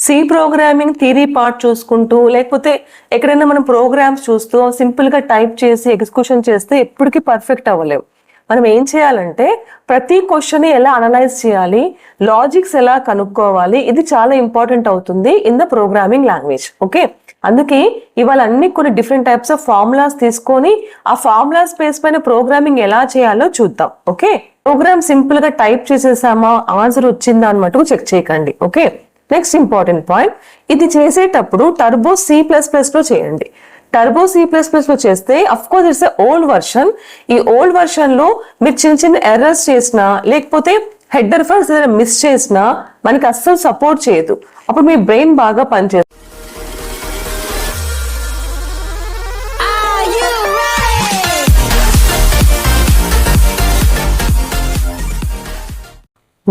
C programming theory part చూసుకుంటూ లేకపోతే ఎక్కడైనా మనం ప్రోగ్రామ్స్ చూస్తూ సింపుల్గా టైప్ చేసి ఎగ్జిక్యూషన్ చేస్తే ఎప్పటికీ పర్ఫెక్ట్ అవ్వలేవు. మనం ఏం చేయాలంటే ప్రతి క్వశ్చన్ ఎలా అనలైజ్ చేయాలి, లాజిక్స్ ఎలా కనుక్కోవాలి, ఇది చాలా ఇంపార్టెంట్ అవుతుంది in the programming language. Okay, అందుకే ఇవాళ అన్ని కొన్ని డిఫరెంట్ టైప్స్ ఆఫ్ ఫార్ములాస్ తీసుకొని ఆ ఫార్ములాస్ బేస్ పైన ప్రోగ్రామింగ్ ఎలా చేయాలో చూద్దాం. ఓకే, ప్రోగ్రామ్ సింపుల్ గా టైప్ చేసేసామా, ఆన్సర్ వచ్చిందా అన్నట్టు చెక్ చేయకండి. ఓకే, నెక్స్ట్ ఇంపార్టెంట్ పాయింట్, ఇది చేసేటప్పుడు టర్బో C++ లో చేయండి. టర్బో C++ లో చేస్తే of course it's old version. ఈ ఓల్డ్ వర్షన్ లో మీరు చిన్న చిన్న ఎర్రర్స్ చేసినా లేకపోతే హెడర్ ఫైల్స్ ఏదైనా మిస్ చేసినా మనకి అస్సలు సపోర్ట్ చేయదు. అప్పుడు మీ బ్రెయిన్ బాగా పనిచేస్తుంది.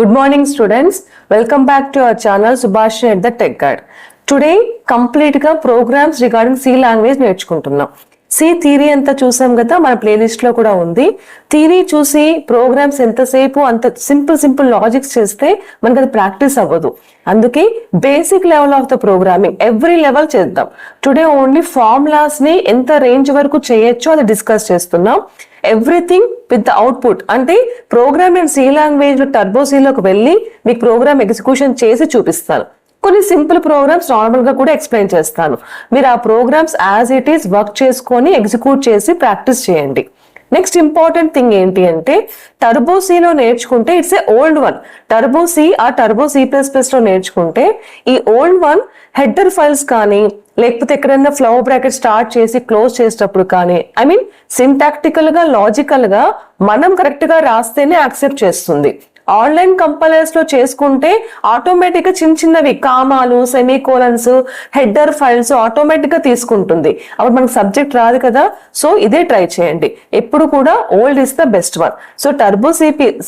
Good morning students, welcome back to our channel Subhashi at the Tech Guide. Today complete గా programs regarding C language నేర్చుకుంటున్నాం. సి థియరీ అంతా చూసాం కదా, మన ప్లేలిస్ట్ లో కూడా ఉంది. థియరీ చూసి ప్రోగ్రామ్స్ ఎంతసేపు అంత సింపుల్ లాజిక్స్ చేస్తే మనకి అది ప్రాక్టీస్ అవ్వదు. అందుకే basic level of the programming every level చేద్దాం. టుడే ఓన్లీ ఫార్ములాస్ ని ఎంత రేంజ్ వరకు చేయొచ్చో అది డిస్కస్ చేస్తున్నాం. ఎవ్రీథింగ్ విత్ ద అవుట్పుట్, అంటే ప్రోగ్రామ్ అండ్ సి లాంగ్వేజ్ లో టర్బో సిలోకి వెళ్ళి మీకు ప్రోగ్రామ్ ఎగ్జిక్యూషన్ చేసి చూపిస్తాను. కొన్ని సింపుల్ ప్రోగ్రామ్స్ నార్మల్ గా కూడా ఎక్స్ప్లెయిన్ చేస్తాను. మీరు ఆ programs as it is work చేసుకొని ఎగ్జిక్యూట్ చేసి ప్రాక్టీస్ చేయండి. నెక్స్ట్ ఇంపార్టెంట్ థింగ్ ఏంటి అంటే టర్బో సిలో నేర్చుకుంటే it's a old one. Turbo C ఆ టర్బో C++ లో నేర్చుకుంటే ఈ ఓల్డ్ వన్ హెడర్ ఫైల్స్ కానీ లేకపోతే ఎక్కడైనా ఫ్లో బ్రాకెట్ స్టార్ట్ చేసి క్లోజ్ చేసేటప్పుడు కానీ సింటాక్టికల్ గా లాజికల్ గా మనం కరెక్ట్ గా రాస్తేనే యాక్సెప్ట్ చేస్తుంది. ఆన్లైన్ కంపైలర్స్ లో చేసుకుంటే ఆటోమేటిక్ గా చిన్నవి కామాలు, సెమీకోలన్స్, హెడర్ ఫైల్స్ ఆటోమేటిక్ గా తీసుకుంటుంది. అప్పుడు మనకు సబ్జెక్ట్ రాదు కదా. సో ఇదే ట్రై చేయండి. ఎప్పుడు కూడా old is the best one. So Turbo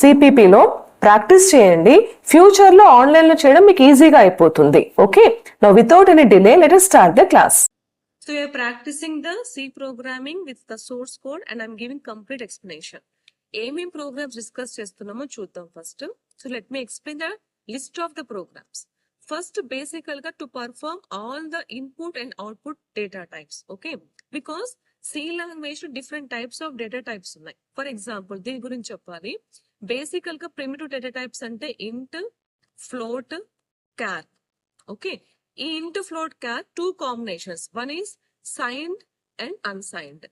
సిపిపిలో ప్రాక్టీస్ చేయండి. ఫ్యూచర్ లో ఆన్లైన్ లో చేయడం మీకు ఈజీగా అయిపోతుంది. Okay, now without any delay let us start the class. So you are practicing the C programming with the source code and I am giving complete explanation. ఏమేం programs discuss చేస్తున్నామో చూద్దాం first. So let me explain the list of the programs. First బేసికల్ గా to perform all the input and output data types. Okay, because C language different types of data types ఉన్నాయి. For example దీని గురించి చెప్పాలి. బేసికల్ గా primitive data types అంటే ఇంట్, ఫ్లోట్, క్యార్. ఓకే, ఈ int, float, char two combinations. One is signed and unsigned.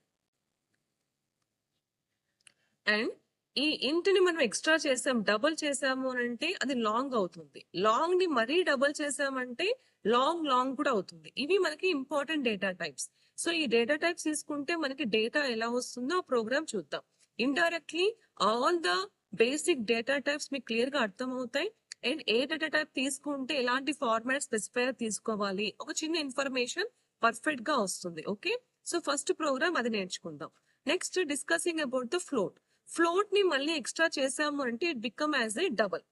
And ఈ ఇంట్ ని మనం ఎక్స్ట్రా చేసాం, డబుల్ చేసాము అని అంటే అది లాంగ్ అవుతుంది. లాంగ్ ని మరీ డబుల్ చేసామంటే లాంగ్ కూడా అవుతుంది. ఇవి మనకి ఇంపార్టెంట్ డేటా టైప్స్. సో ఈ డేటా టైప్స్ తీసుకుంటే మనకి డేటా ఎలా వస్తుందో ఆ ప్రోగ్రామ్ చూద్దాం. Indirectly all the basic data types మీకు క్లియర్ గా అర్థం అవుతాయి. అండ్ ఏ డేటా టైప్ తీసుకుంటే ఎలాంటి ఫార్మాట్ స్పెసిఫైర్ తీసుకోవాలి, ఒక చిన్న ఇన్ఫర్మేషన్ పర్ఫెక్ట్ గా వస్తుంది. ఓకే, సో ఫస్ట్ ప్రోగ్రామ్ అది నేర్చుకుందాం. Next discussing about the float. Float ని మళ్ళీ ఎక్స్ట్రా చేసాము అంటే it become as a double.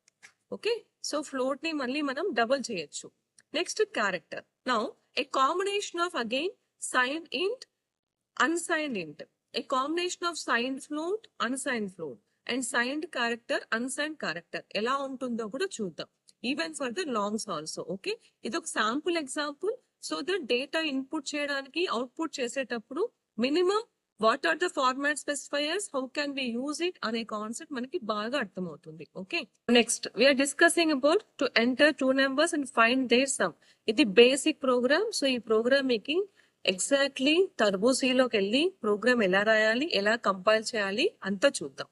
Okay, so float ని మళ్ళీ మనం డబుల్ చేయొచ్చు. Next character. Now a combination of again signed int, unsigned int. A combination of signed float, unsigned float and signed character, unsigned character ఎలా ఉంటుందో కూడా చూద్దాం. Even for the longs also. Okay, ఇది ఒక sample example. So the data input చేయడానికి output చేసేటప్పుడు minimum what are the format specifiers, how can we use it అనే concept మనకి బాగా అర్థమవుతుంది. Okay, next we're discussing about to enter two numbers and find their sum. ఇది basic program. So ఈ program making exactly turbo సిలోకి వెళ్ళి ప్రోగ్రామ్ ఎలా రాయాలి, ఎలా కంపైల్ చేయాలి అంతా చూద్దాం.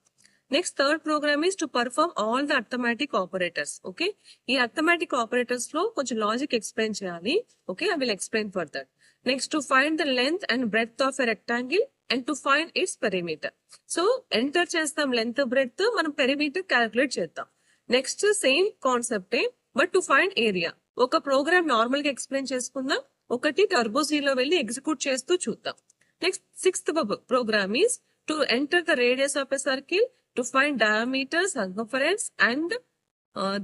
Next third program is to perform all the arithmetic operators. Okay, ఈ అర్థమెటిక్ ఆపరేటర్స్ లో కొంచెం లాజిక్ ఎక్స్ప్లెయిన్ చేయాలి. Okay, I will explain for that. Next to find the length and breadth of a rectangle and to find its perimeter. So enter చేస్తాం length, breadth, మనం perimeter calculate చేద్దాం. Next same కాన్సెప్టే but to find area. ఒక program normal గా explain చేసుకుందాం, ఒకటి Turbo సిలో వెళ్ళి ఎగ్జిక్యూట్ చేస్తూ చూద్దాం. Next sixth program is to enter the radius of a circle, to find diameter, circumference and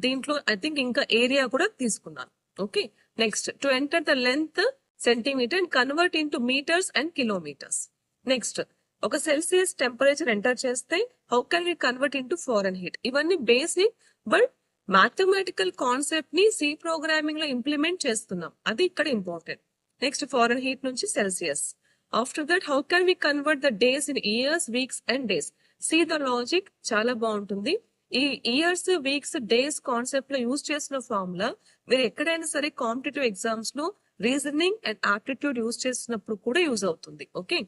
దీంట్లో ఐ థింక్ ఇంకా ఏరియా కూడా తీసుకున్నాను. Okay, next to enter the length centimeter and convert into meters and kilometers. Next ఒక Celsius temperature enter చేస్తే how can we convert into Fahrenheit. ఇవన్నీ basic but mathematical concept ని C programming లో implement చేస్తున్నాం, అది ఇక్కడ important. Next Fahrenheit నుంచి Celsius. After that how can we convert the days in years, weeks and days. See the logic చాలా బాగుంటుంది. ఈ ఇయర్స్, వీక్స్, డేస్ కాన్సెప్ట్ లో యూజ్ చేసిన ఫార్ములా మీరు ఎక్కడైనా సరే కాంపిటేటివ్ ఎగ్జామ్స్ లో రీజనింగ్ అండ్ ఆప్టిట్యూడ్ యూజ్ చేసినప్పుడు కూడా యూజ్ అవుతుంది. Okay,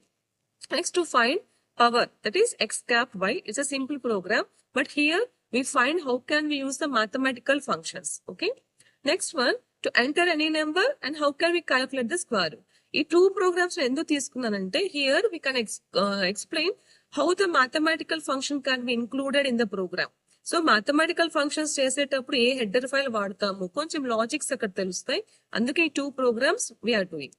next to find power, that is x cap y. It's a simple program, but here we find how can we use the mathematical functions. Okay, next one, to enter any number and how can we calculate the square root. ఈ two programmes ఎందుకు తీసుకున్నానంటే here we can explain how the mathematical function can be included in the program. So mathematical functions చేసేటప్పుడు ఏ header file వాడతాము, కొంచెం logics అక్కడ తెలుస్తాయి. అందుకే ఈ two programs we're doing.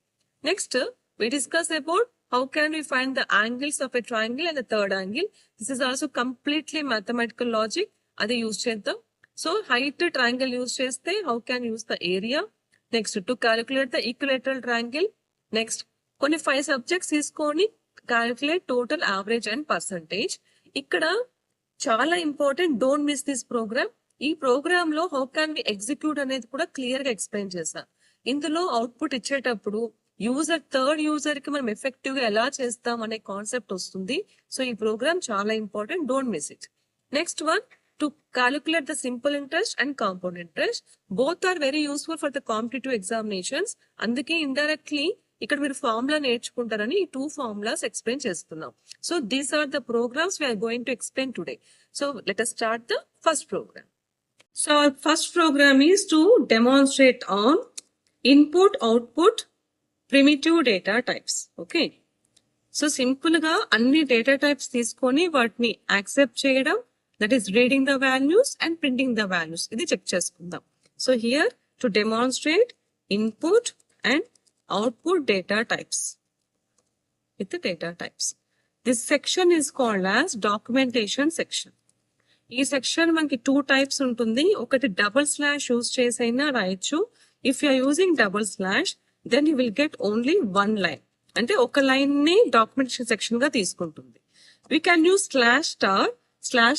Next we discuss about how can we find the angles of a triangle and the third angle. This is also completely mathematical logic. అది use చేద్దాం. So height triangle use చేస్తే how can use the area. Next to calculate the equilateral triangle. Next కొన్ని 5 subjects తీసుకొని calculate total average and percentage. ఇక్కడ చాలా important, don't miss this program. ఈ program లో how can we execute అనేది కూడా clear గా ఎక్స్ప్లెయిన్ చేశాను. ఇందులో అవుట్పుట్ ఇచ్చేటప్పుడు థర్డ్ యూజర్ కి మనం ఎఫెక్టివ్ గా ఎలా చేస్తాం అనే కాన్సెప్ట్ వస్తుంది. సో ఈ ప్రోగ్రామ్ చాలా important, don't miss it. Next one, to calculate the simple interest and compound interest. Both are very useful for the competitive examinations. అందుకే ఇండైరెక్ట్లీ ఇక్కడ మీరు ఫార్ములా నేర్చుకుంటారని ఈ 2 ఫార్ములాస్ ఎక్స్ప్లెయిన్ చేస్తున్నాం. So these are the programs we're going to explain today. So let us start the first program. So our first program is to demonstrate on input, output, primitive data types. Okay. So simple గా అన్ని data types తీసుకొని వాటిని accept చేయడం, that is reading the values and printing the values, ఇది check చేసుకుందాం. So here to demonstrate input and output data types with the data types. This section is called as documentation section. ఈ section మనకి 2 types ఉంటుంది. ఒకటి double slash use చేసైనా రాయొచ్చు. If you are using double slash then you will get only 1 line, అంటే ఒక line ని documentation section గా తీసుకుంటుంది. We can use slash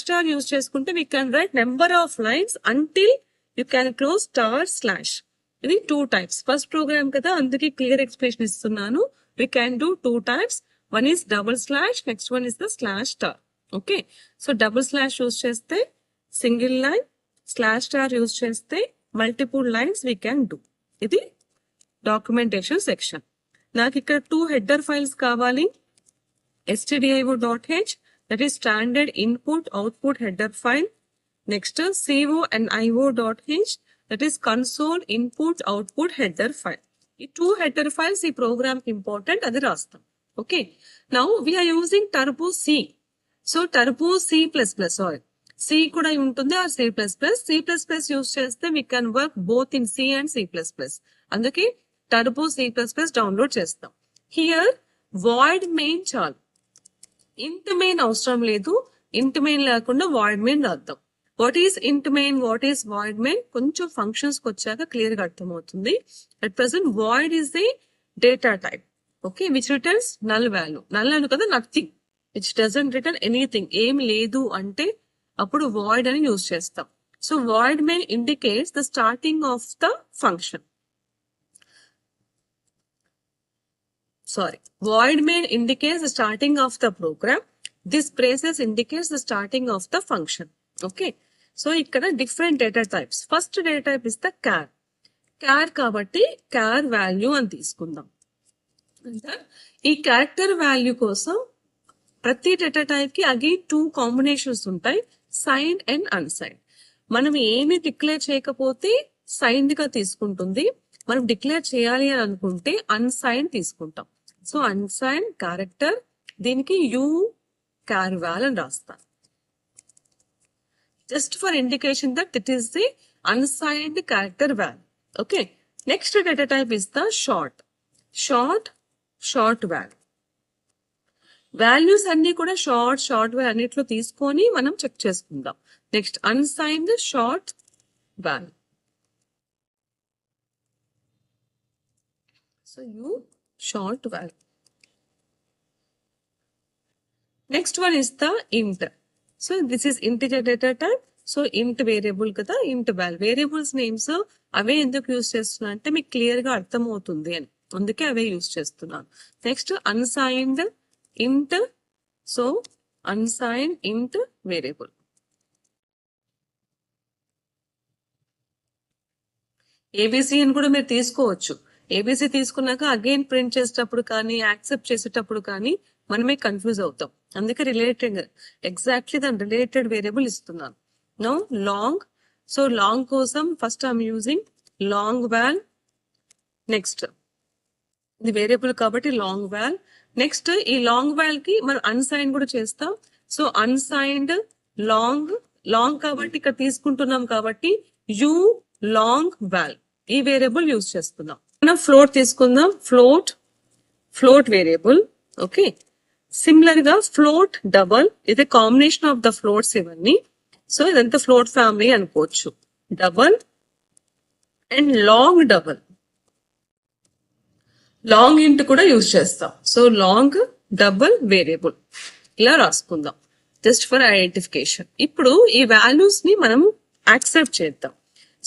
star use చేసుకుంటే we can write number of lines until you can close slash. ఇది 2 types. First program కదా, అందుకే clear explanation ఇస్తున్నాను. We can do 2 types. One is double slash, next one is the slash star. Okay, so double slash use చేస్తే single line, slash star use చేస్తే multiple lines we can do. ఇది documentation section. నాకు ఇక్కడ 2 header files కావాలి. stdio.h, that is standard input output header file. Next co and io.h, that is console input output header file. ఈ 2 header files ఈ programme కి important, అది రాస్తాం. Okay, now we are using turbo C. So turbo C కూడా ఉంటుంది, ఆ C++ use చేస్తే we can work both in C and C++. అందుకే turbo C++ డౌన్లోడ్ చేస్తాం. హియర్ void main చాలు, int main అవసరం లేదు. int main లేకుండా void main రాద్దాం. What is int main, what is void main కొంచెం ఫంక్షన్స్ కి వచ్చాక క్లియర్ గా అర్థమవుతుంది. At present void is the data type, okay, which returns null value. Null అను కదా, nothing, which doesn't return anything, ఏం లేదు అంటే అప్పుడు వాయిడ్ అని యూజ్ చేస్తాం. So void main indicates the starting of the function. Void main indicates the starting of the program. This braces indicates the starting of the function. Okay. So ఇక్కడ different data types. First data type is the char కాబట్టి char value అని తీసుకుందాం. ఈ character value కోసం ప్రతి data type కి again 2 combinations ఉంటాయి, signed and unsigned. మనం ఏమి డిక్లేర్ చేయకపోతే సైన్డ్ గా తీసుకుంటుంది, మనం డిక్లేర్ చేయాలి అని అనుకుంటే అన్సైన్డ్ తీసుకుంటాం. సో అన్సైన్డ్ క్యారెక్టర్, దీనికి యూ క్యార్ వాల్ అని రాస్తాను. Just for indication that it is the unsigned character value. Okay. Next data type is the short value. Values అన్ని కూడా షార్ట్ వాల్యూ అన్నిట్లో తీసుకొని మనం చెక్ చేసుకుందాం. Next unsigned short value. So you short value. Next one is the int. So this is integer data type. So ఇంట్ variable కదా, ఇంట్ wall. Variables names అవే ఎందుకు యూజ్ చేస్తున్నా అంటే మీకు క్లియర్ గా అర్థమవుతుంది అని, అందుకే అవే యూజ్ చేస్తున్నాను. నెక్స్ట్ అన్సైన్డ్ ఇంట్. సో అన్సైన్డ్ ఇంట్ వేరియబుల్. ఏబిసి అని కూడా మీరు తీసుకోవచ్చు. ఏబిసి తీసుకున్నాక అగైన్ ప్రింట్ చేసేటప్పుడు కానీ యాక్సెప్ట్ చేసేటప్పుడు కానీ మనమే కన్ఫ్యూజ్ అవుతాం. అందుకే రిలేటెడ్ ఎగ్జాక్ట్లీ దాని రిలేటెడ్ వేరియబుల్ ఇస్తున్నాను. No long. సో లాంగ్ కోసం first I'm using long val. Next ఇది వేరియబుల్ కాబట్టి లాంగ్ వాల్. నెక్స్ట్ ఈ లాంగ్ వాల్ కి మనం అన్సైన్ కూడా చేస్తాం. So unsigned long. లాంగ్ కాబట్టి ఇక్కడ తీసుకుంటున్నాం కాబట్టి యూ లాంగ్ వాల్ ఈ వేరియబుల్ యూజ్ చేస్తున్నాం. మనం ఫ్లోట్ తీసుకుందాం. Float variable. ఓకే, సిమిలర్ గా ఫ్లోట్ డబల్. ఇది కాంబినేషన్ ఆఫ్ ద ఫ్లోట్స్ ఇవన్నీ. సో ఇదంతా ఫ్లోట్ ఫ్యామిలీ అనుకోవచ్చు. Double and long double. Long ఇంట్ కూడా యూజ్ చేస్తాం. సో లాంగ్ డబల్ వేరియబుల్ ఇలా రాసుకుందాం జస్ట్ ఫర్ ఐడెంటిఫికేషన్. ఇప్పుడు ఈ వాల్యూస్ ని మనం యాక్సెప్ట్ చేద్దాం.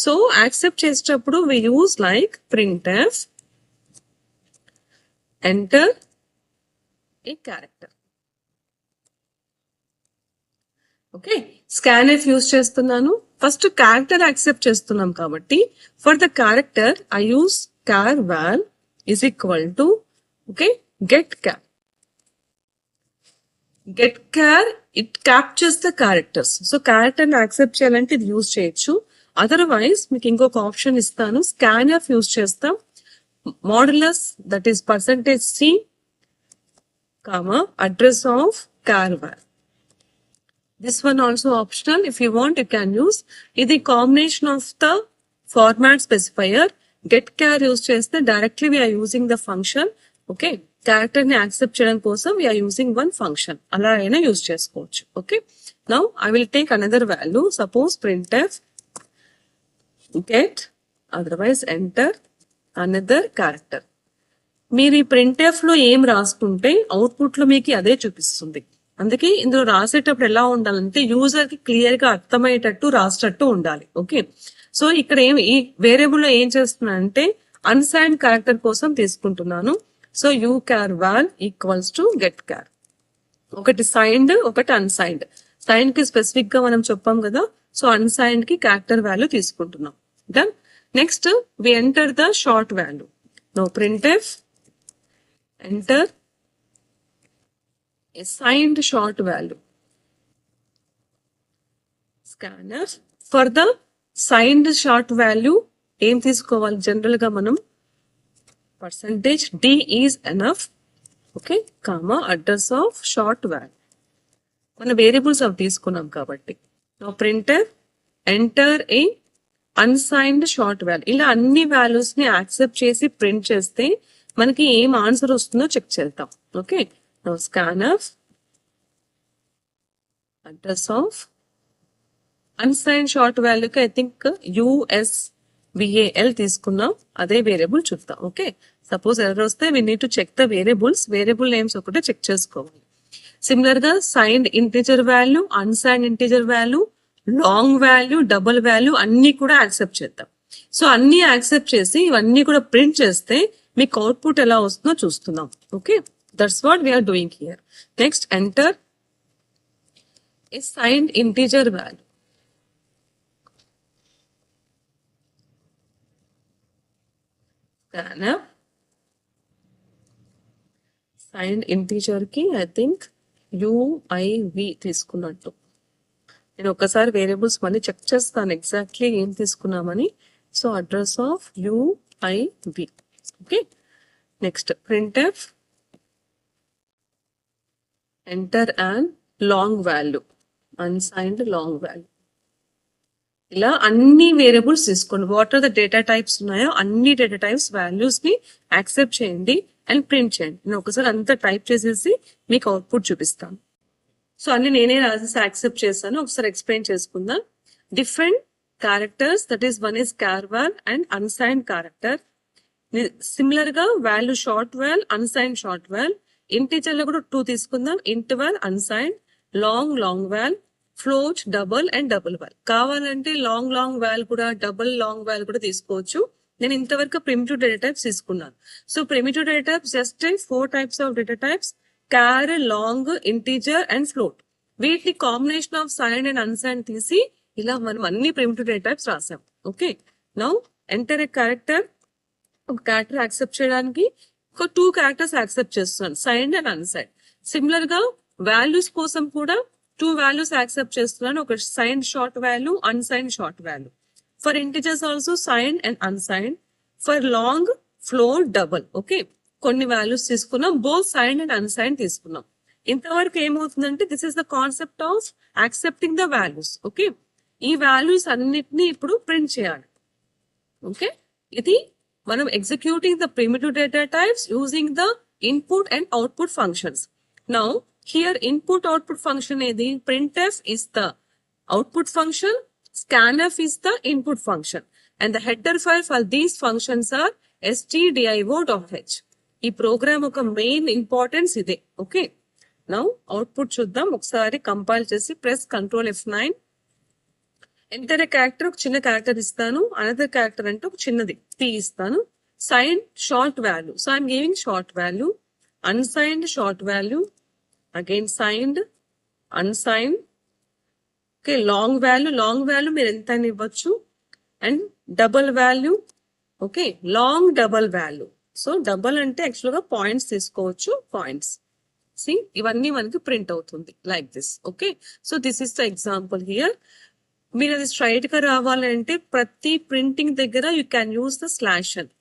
సో యాక్సెప్ట్ చేసేటప్పుడు we use like printf enter a character. Okay, scanf use చేస్తున్నాను. ఫస్ట్ క్యారెక్టర్ యాక్సెప్ట్ చేస్తున్నాం కాబట్టి for the character I use char val is equal to okay get char. Get char it captures the characters. So character ని accept చేయాలంటే ఇది use చేయొచ్చు. Otherwise మీకు ఇంకొక option ఇస్తాను, scanf యూజ్ చేస్తాం. Modulus that is %c comma address of char val. This one also optional. If you want, you can use. ఇది combination of the format specifier. Get char use చేస్తే directly we are using the function. Okay, character ని accept చేయడం కోసం we are using one function. అలా అయినా use చేసుకోవచ్చు. Okay, now I will take another value. Suppose printf get otherwise enter another character. మీరు ఈ printf లో ఏం రాసుకుంటే అవుట్పుట్ లో మీకు అదే చూపిస్తుంది. అందుకే ఇందులో రాసేటప్పుడు ఎలా ఉండాలంటే యూజర్ కి క్లియర్ గా అర్థమయ్యేటట్టు రాసేటట్టు ఉండాలి. ఓకే, సో ఇక్కడ ఈ వేరియబుల్ లో ఏం చేస్తున్నా అంటే అన్సైన్డ్ క్యారెక్టర్ కోసం తీసుకుంటున్నాను. So you char val equals to get char. ఒకటి సైన్డ్ ఒకటి అన్సైన్డ్. సైన్డ్ కి స్పెసిఫిక్ గా మనం చెప్పాం కదా, సో అన్సైన్డ్ కి క్యారెక్టర్ వాల్యూ తీసుకుంటున్నాం. Done. Next we enter the short value. No printf enter a signed short value. Scanf for the signed short value ఏం తీసుకోవాలి? జనరల్ గా మనం %d is enough. Okay, comma address of short value. మన variables అవి తీసుకున్నాం కాబట్టి no printf enter a unsigned short value. ఇలా అన్ని వాల్యూస్ ని యాక్సెప్ట్ చేసి ప్రింట్ చేస్తే మనకి ఏం ఆన్సర్ వస్తుందో చెక్ చేద్దాం. Okay, no scanf address of unsigned short వాల్యూకి ఐ థింక్ USVAL తీసుకున్నాం. అదే వేరియబుల్ చూద్దాం. ఓకే, సపోజ్ ఎర్రర్ వస్తే we need to check the variables. Variable names ఒకటే చెక్ చేసుకోవాలి. సిమిలర్ గా signed integer value, unsigned integer value, long value, double value అన్ని కూడా యాక్సెప్ట్ చేద్దాం. సో అన్ని యాక్సెప్ట్ చేసి ఇవన్నీ కూడా ప్రింట్ చేస్తే మీకు అవుట్పుట్ ఎలా వస్తుందో చూస్తున్నాం. Okay, that's what we're doing here. Next enter a signed integer value. Signed integer కి ఐ థింక్ UIV తీసుకున్నట్టు. నేను ఒకసారి వేరియబుల్స్ మళ్ళీ చెక్ చేస్తాను ఎగ్జాక్ట్లీ ఏం తీసుకున్నామని. So address of UIV. Okay, next printf enter and long value, unsigned long value. ఇలా అన్ని వేరియబుల్స్ తీసుకోండి. What are the data types ఉన్నాయో అన్ని డేటా టైప్స్ వాల్యూస్ ని యాక్సెప్ట్ చేయండి అండ్ ప్రింట్ చేయండి. నేను ఒకసారి అంతా టైప్ చేసేసి మీకు అవుట్పుట్ చూపిస్తాను. సో అన్ని నేనే రాసేసి యాక్సెప్ట్ చేశాను. ఒకసారి ఎక్స్ప్లెయిన్ చేసుకుందాం. Different characters, that is one is char val and unsigned character. Similar గా value short val, unsigned short val. Integer లో కూడా 2 తీసుకుందాం. Int val, unsigned, long val, float, double and double val. కావాలంటే long val కూడా, double long val కూడా తీసుకోవచ్చు. నేను ఇంతవరకు ప్రిమిటివ్ డేటా టైప్స్ తీసుకున్నాను. So primitive data types just 4 types of data types: char, long, integer and float. వీటిని combination of sign and unsign తీసి ఇలా మనం అన్ని ప్రిమిటివ్ డేటా టైప్స్ రాసాం. Okay, now enter a character. ఒక క్యారెక్టర్ యాక్సెప్ట్ చేయడానికి ఒక 2 క్యారెక్టర్స్ యాక్సెప్ట్ చేస్తున్నాను, సైన్ అండ్ అన్సైన్. సిమిలర్ గా వాల్యూస్ కోసం కూడా 2 వాల్యూస్ యాక్సెప్ట్ చేస్తున్నాను, ఒక sign short value, unsign short value. For integers also sign and unsign. For long, float, double. Okay, కొన్ని వాల్యూస్ తీసుకున్నాం, బోత్ సైన్ అండ్ అన్సైన్ తీసుకున్నాం. ఇంతవరకు ఏమవుతుందంటే this is the concept of accepting the values. Okay, ఈ values అన్నిటిని ఇప్పుడు print చేయాలి. Okay, ఇది మనం executing the primitive data types using the input and output functions. Now here input output function ఏది? printf is the output function, scanf is the input function, and the header file for these functions are stdio.h. ఈ programme ఒక main importance ఇదే. Okay, now output చూద్దాం ఒకసారి. Compile చేసి press control F9. Enter character, ఒక చిన్న character ఇస్తాను. Another character అంటే ఒక చిన్నది P ఇస్తాను. Sign short value, so I'm giving short value. Unsigned short value, again signed, unsigned. Okay, long value మీరు ఎంత అని ఇవ్వచ్చు. And double value. Okay, long double value. So double అంటే యాక్చువల్ గా పాయింట్స్ తీసుకోవచ్చు, పాయింట్స్. సి, ఇవన్నీ మనకి ప్రింట్ అవుతుంది like this. Okay, so this is the example here. మీరు అది స్ట్రైట్ గా రావాలంటే ప్రతి ప్రింటింగ్ దగ్గర you can use the slash అని.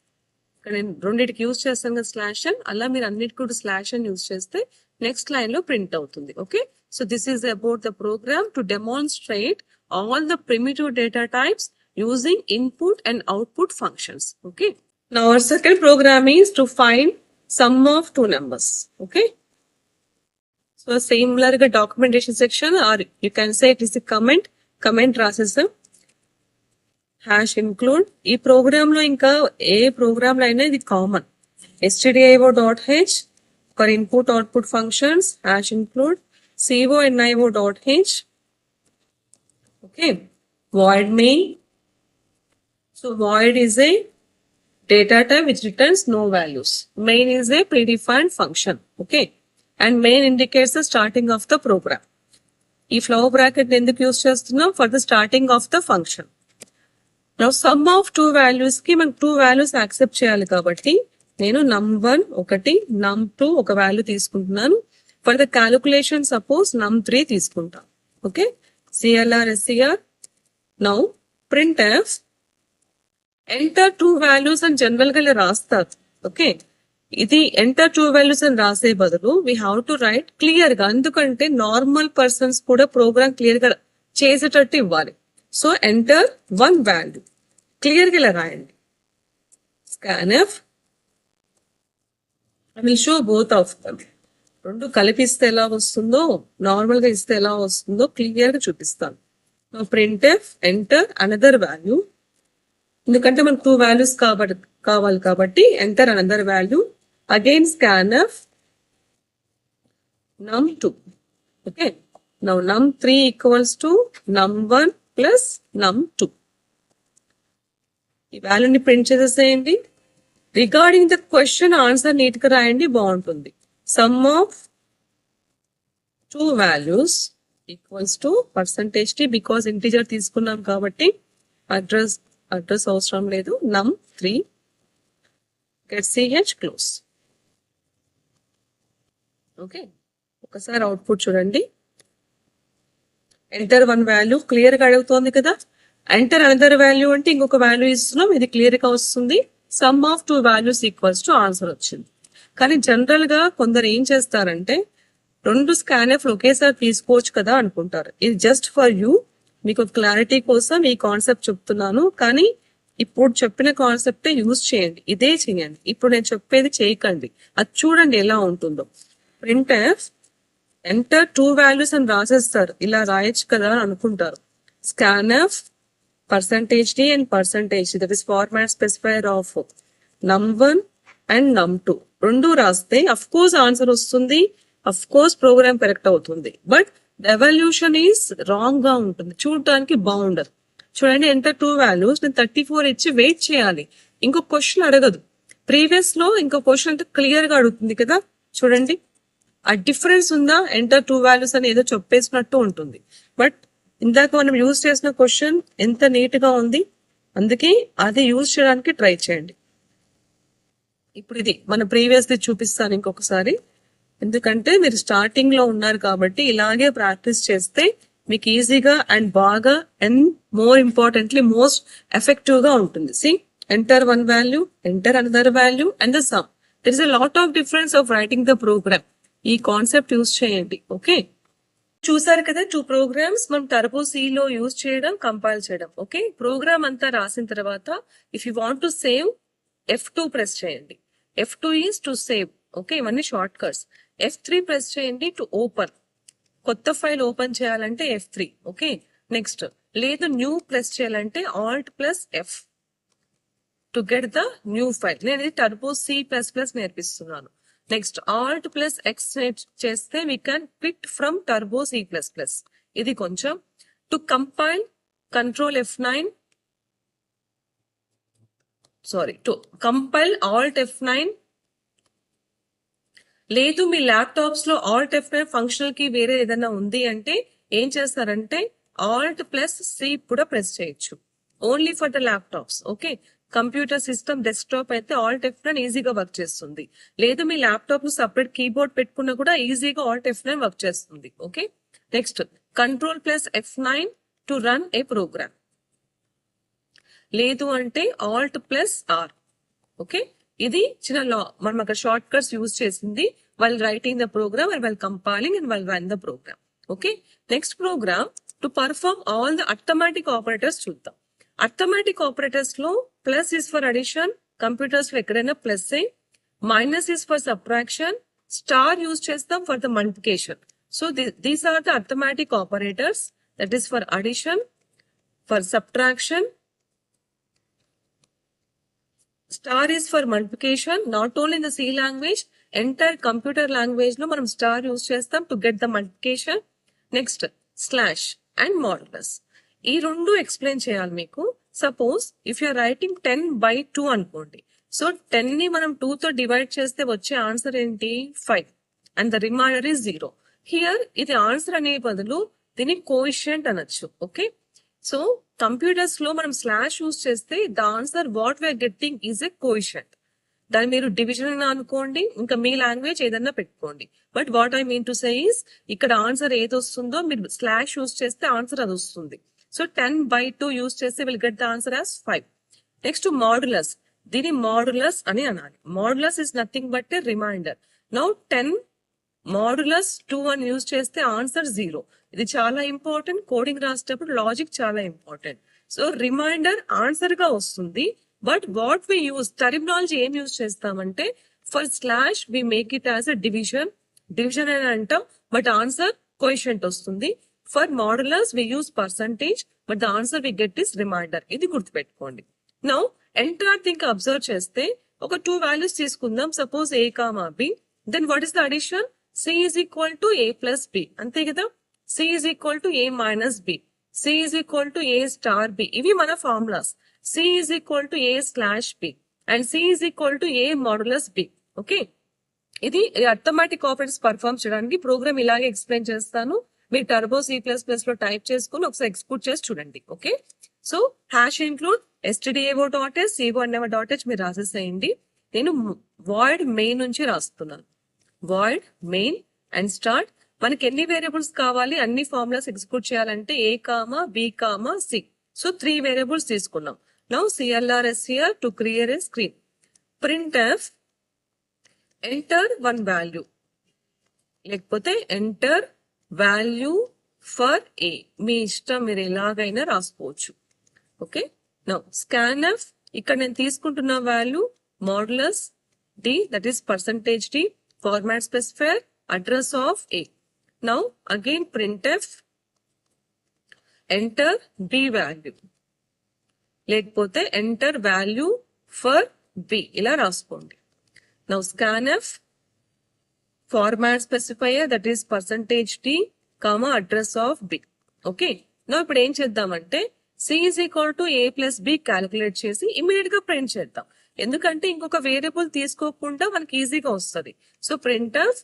ఇక్కడ నేను రెండింటికి యూజ్ చేస్తాను కదా స్లాష్ అని, అలా మీరు అన్నిటికి కూడా స్లాష్ అని యూజ్ చేస్తే నెక్స్ట్ లైన్ లో ప్రింట్ అవుతుంది. Okay, so this is about the program to demonstrate all the primitive data types using input and output functions. Okay, now our second program is to find sum of 2 numbers. Okay, so similar గా documentation section or you can say it is the comment రాసేసాం. Hash include. ఈ program లో ఇంకా ఏ program లో అయినా ఇది common. stdio.h for input output functions, hash include co_nio.h. Okay, void main. So void is a data type which returns no values. Main is a predefined function. Okay, and main indicates the starting of the program. ఈ flower bracket ఎందుకు use చేస్తున్నాం? For the starting of the function. Now some of 2 values కి మనకు 2 values accept చేయాలి కాబట్టి నేను num1 ఒకటి, num2 ఒక వాల్యూ తీసుకుంటున్నాను. For the calculation suppose num3 తీసుకుంటాం. Okay, clr scr. Now printf enter 2 values అని జనరల్ గా ఇలా రాస్తారు. ఓకే, ఇది ఎంటర్ 2 వాల్యూస్ అని రాసే బదులు we have to right clear గా, ఎందుకంటే నార్మల్ పర్సన్స్ కూడా ప్రోగ్రామ్ క్లియర్ గా చేసేటట్టు ఇవ్వాలి. సో ఎంటర్ 1 వాల్యూ క్లియర్ గా ఇలా రాయండి. scanf, I will show both of them. రెండు కలిపిస్తే ఎలా వస్తుందో, నార్మల్ గా ఇస్తే ఎలా వస్తుందో క్లియర్ గా చూపిస్తాను. printf ఎంటర్ అనదర్ వాల్యూ, ఎందుకంటే మనకు 2 వాల్యూస్ కావాలి కాబట్టి enter another value. Again scanf num2. Okay, now num3 equals to num1 plus num2. ఈ వాల్యూని ప్రింట్ చేసేసేయండి. Regarding the question answer neat గా రాయండి, బాగుంటుంది. Sum of 2 values equals to %t, because integer తీసుకున్నాం కాబట్టి అడ్రస్ అవసరం లేదు. num3 get ch close. Okay, ఒకసారి అవుట్పుట్ చూడండి. ఎంటర్ 1 వాల్యూ క్లియర్ గా అడుగుతోంది కదా. ఎంటర్ అనదర్ వాల్యూ అంటే ఇంకొక వాల్యూ ఇస్తున్నాం, ఇది క్లియర్ గా వస్తుంది. Some of 2 values equals to answer వచ్చింది. కానీ జనరల్ గా కొందరు ఏం చేస్తారంటే 2 scanf ఒకేసారి తీసుకోవచ్చు కదా అనుకుంటారు. ఇది జస్ట్ ఫర్ యూ, మీకు క్లారిటీ కోసం ఈ కాన్సెప్ట్ చెప్తున్నాను. కానీ ఇప్పుడు చెప్పిన కాన్సెప్టే యూజ్ చేయండి, ఇదే చేయండి. ఇప్పుడు నేను చెప్పేది చేయకండి, అది చూడండి ఎలా ఉంటుందో. printf ఎంటర్ 2 values అని రాసేస్తారు, ఇలా రాయొచ్చు కదా అని అనుకుంటారు. scanf %d and %, that is format specifier of num1 and num2 రెండు రాస్తే అఫ్ కోర్స్ ఆన్సర్ వస్తుంది, అఫ్ కోర్స్ ప్రోగ్రామ్ కరెక్ట్ అవుతుంది. బట్ ఎవల్యూషన్ ఈస్ రాంగ్ గా ఉంటుంది, చూడటానికి బాగుండదు. చూడండి, ఎంటర్ 2 వాల్యూస్, నేను 34 ఇచ్చి వెయిట్ చేయాలి. ఇంకో క్వశ్చన్ అడగదు. ప్రీవియస్ లో ఇంకో క్వశ్చన్ అంటే క్లియర్ గా అడుగుతుంది కదా. చూడండి, ఆ డిఫరెన్స్ ఉందా, ఎంటర్ 2 వాల్యూస్ అని ఏదో చెప్పేసినట్టు ఉంటుంది. బట్ ఇందాక మనం యూజ్ చేసిన క్వశ్చన్ ఎంత నీట్ గా ఉంది, అందుకే అది యూజ్ చేయడానికి ట్రై చేయండి. ఇప్పుడు ఇది మన ప్రీవియస్ ది చూపిస్తాను ఇంకొకసారి, ఎందుకంటే మీరు స్టార్టింగ్ లో ఉన్నారు కాబట్టి ఇలాగే ప్రాక్టీస్ చేస్తే మీకు ఈజీగా అండ్ బాగా and more importantly most effective గా ఉంటుంది. See, enter 1 value, enter another value and the sum. There is a lot of difference of writing the program. ఈ కాన్సెప్ట్ యూజ్ చేయండి. ఓకే, చూసారు కదా 2 ప్రోగ్రామ్స్ మనం టర్బో సి లో use చేయడం, compile చేయడం. ఓకే, ప్రోగ్రామ్ అంతా రాసిన తర్వాత if you want to save F2 press చేయండి. F2 is to save. Okay, ఇవన్నీ షార్ట్ కట్స్. F3 ప్రెస్ చేయండి టు ఓపెన్. కొత్త ఫైల్ ఓపెన్ చేయాలంటే F3. ఓకే, నెక్స్ట్ లేదు న్యూ ప్రెస్ చేయాలంటే Alt plus F to get the new file. నేను ఇది turbo C++ నేర్పిస్తున్నాను. నెక్స్ట్ Alt ప్లస్ X చేస్తే we can quit from turbo C++. ఇది కొంచెం. To compile control F9, sorry, to compile Alt F9. లేదు మీ laptops లో Alt F9 ఫంక్షనల్ కి వేరే ఏదైనా ఉంది అంటే ఏం చేస్తారంటే Alt ప్లస్ C కూడా ప్రెస్ చేయొచ్చు, only for the laptops. Okay, computer system desktop అయితే Alt F9 ఈజీగా వర్క్ చేస్తుంది. లేదు మీ ల్యాప్టాప్ లో సపరేట్ కీబోర్డ్ పెట్టుకున్నా కూడా ఈజీగా Alt F9 వర్క్ చేస్తుంది. Okay, next control plus F9 to run a program. లేదు అంటే Alt ప్లస్ R. ఓకే, ఇది చిన్న లా, మనం అక్కడ షార్ట్ కట్స్ యూజ్ చేసింది while writing the program and while compiling and while run the program. Okay, next program to perform all the arithmetic operators చూద్దాం. arithmetic operators లో plus is for addition, computers లో ఎక్కడైనా plus, minus is for subtraction, star use చేస్తాం for the multiplication. So these are the arithmetic operators, that is for addition, for subtraction, star is for multiplication. Not only in the C language, entire computer language లో మనం star use చేస్తాం to get the multiplication. Next slash and modulus. ఈ రెండు explain చేయాలి మీకు. Suppose if you're writing 10/2 అనుకోండి. So 10 ని మనం 2 తో డివైడ్ చేస్తే వచ్చే ఆన్సర్ ఏంటి, 5, and the remainder is 0. Here ఇది ఆన్సర్ అనే బదులు దీన్ని కోఎఫిషియంట్ అనొచ్చు. ఓకే, సో కంప్యూటర్స్ లో మనం స్లాష్ యూజ్ చేస్తే the answer what we're getting is a coefficient. దాన్ని మీరు డివిజన్ అనుకోండి, ఇంకా మీ లాంగ్వేజ్ ఏదన్నా పెట్టుకోండి. But what I mean to say is, ఇక్కడ ఆన్సర్ ఏది వస్తుందో మీరు స్లాష్ యూజ్ చేస్తే ఆన్సర్ అది వస్తుంది. సో 10/2 యూజ్ చేస్తే will get the answer as 5. Next modulus. దీని మాడ్యులస్ అని అనాలి. Modulus is nothing but a reminder. Now 10 modulus 2 అని యూజ్ చేస్తే ఆన్సర్ 0. ఇది చాలా ఇంపార్టెంట్, కోడింగ్ రాసేటప్పుడు లాజిక్ చాలా ఇంపార్టెంట్. సో రిమైండర్ ఆన్సర్ గా వస్తుంది. But what we use, terminology ఏం యూజ్ చేస్తామంటే for slash we make it as a division అని అంటాం, బట్ ఆన్సర్ కోఎఫిషియంట్ వస్తుంది. For modulus we use percentage, but the answer we get is reminder. ఇది గుర్తుపెట్టుకోండి. Now entire thing observe చేస్తే ఒక 2 values తీసుకుందాం. Suppose A, B. Then what is the addition, C is equal to A plus B. అంతే కదా. C is equal to A minus B. C is equal to A star B. ఇవి మన formulas. C is equal to A slash B and C is equal to A modulus B. Okay, ఇది arithmetic operators perform చేయడానికి programme ఇలాగే explain చేస్తాను. మీరు turbo C++ లో type చేసుకుని ఒకసారి ఎక్స్పోర్ట్ చేసి చూడండి. Okay, so hash include stdio.h, c1never.h మీరు రాసేసేయండి. నేను వాయిడ్ మెయిన్ నుంచి రాస్తున్నాను. Void main and start. మనకి ఎన్ని వేరియబుల్స్ కావాలి, అన్ని ఫార్ములాస్ ఎగ్జిక్యూట్ చేయాలంటే A, B, C. So 3 variables తీసుకున్నాం. Now CLR SCR to clear a screen. printf enter 1 value, లేకపోతే ఎంటర్ వాల్యూ ఫర్ A. మీ ఇష్టం, మీరు ఎలాగైనా రాసుకోవచ్చు. ఓకే, నౌ scanf, ఇక్కడ నేను తీసుకుంటున్న value modulus D, that is percentage D, format specifier, address of A. Now again printf enter B value, లేకపోతే ఎంటర్ వాల్యూ ఫర్ B, ఇలా రాసుకోండి. Now scanf, format specifier that is percentage D, comma address of B. Okay, నా ఇప్పుడు ఏం చేద్దామంటే C is equal to A plus B calculate చేసి immediate గా print చేద్దాం. ఎందుకంటే ఇంకొక వేరియబుల్ తీసుకోకుండా మనకి ఈజీగా వస్తుంది. So print of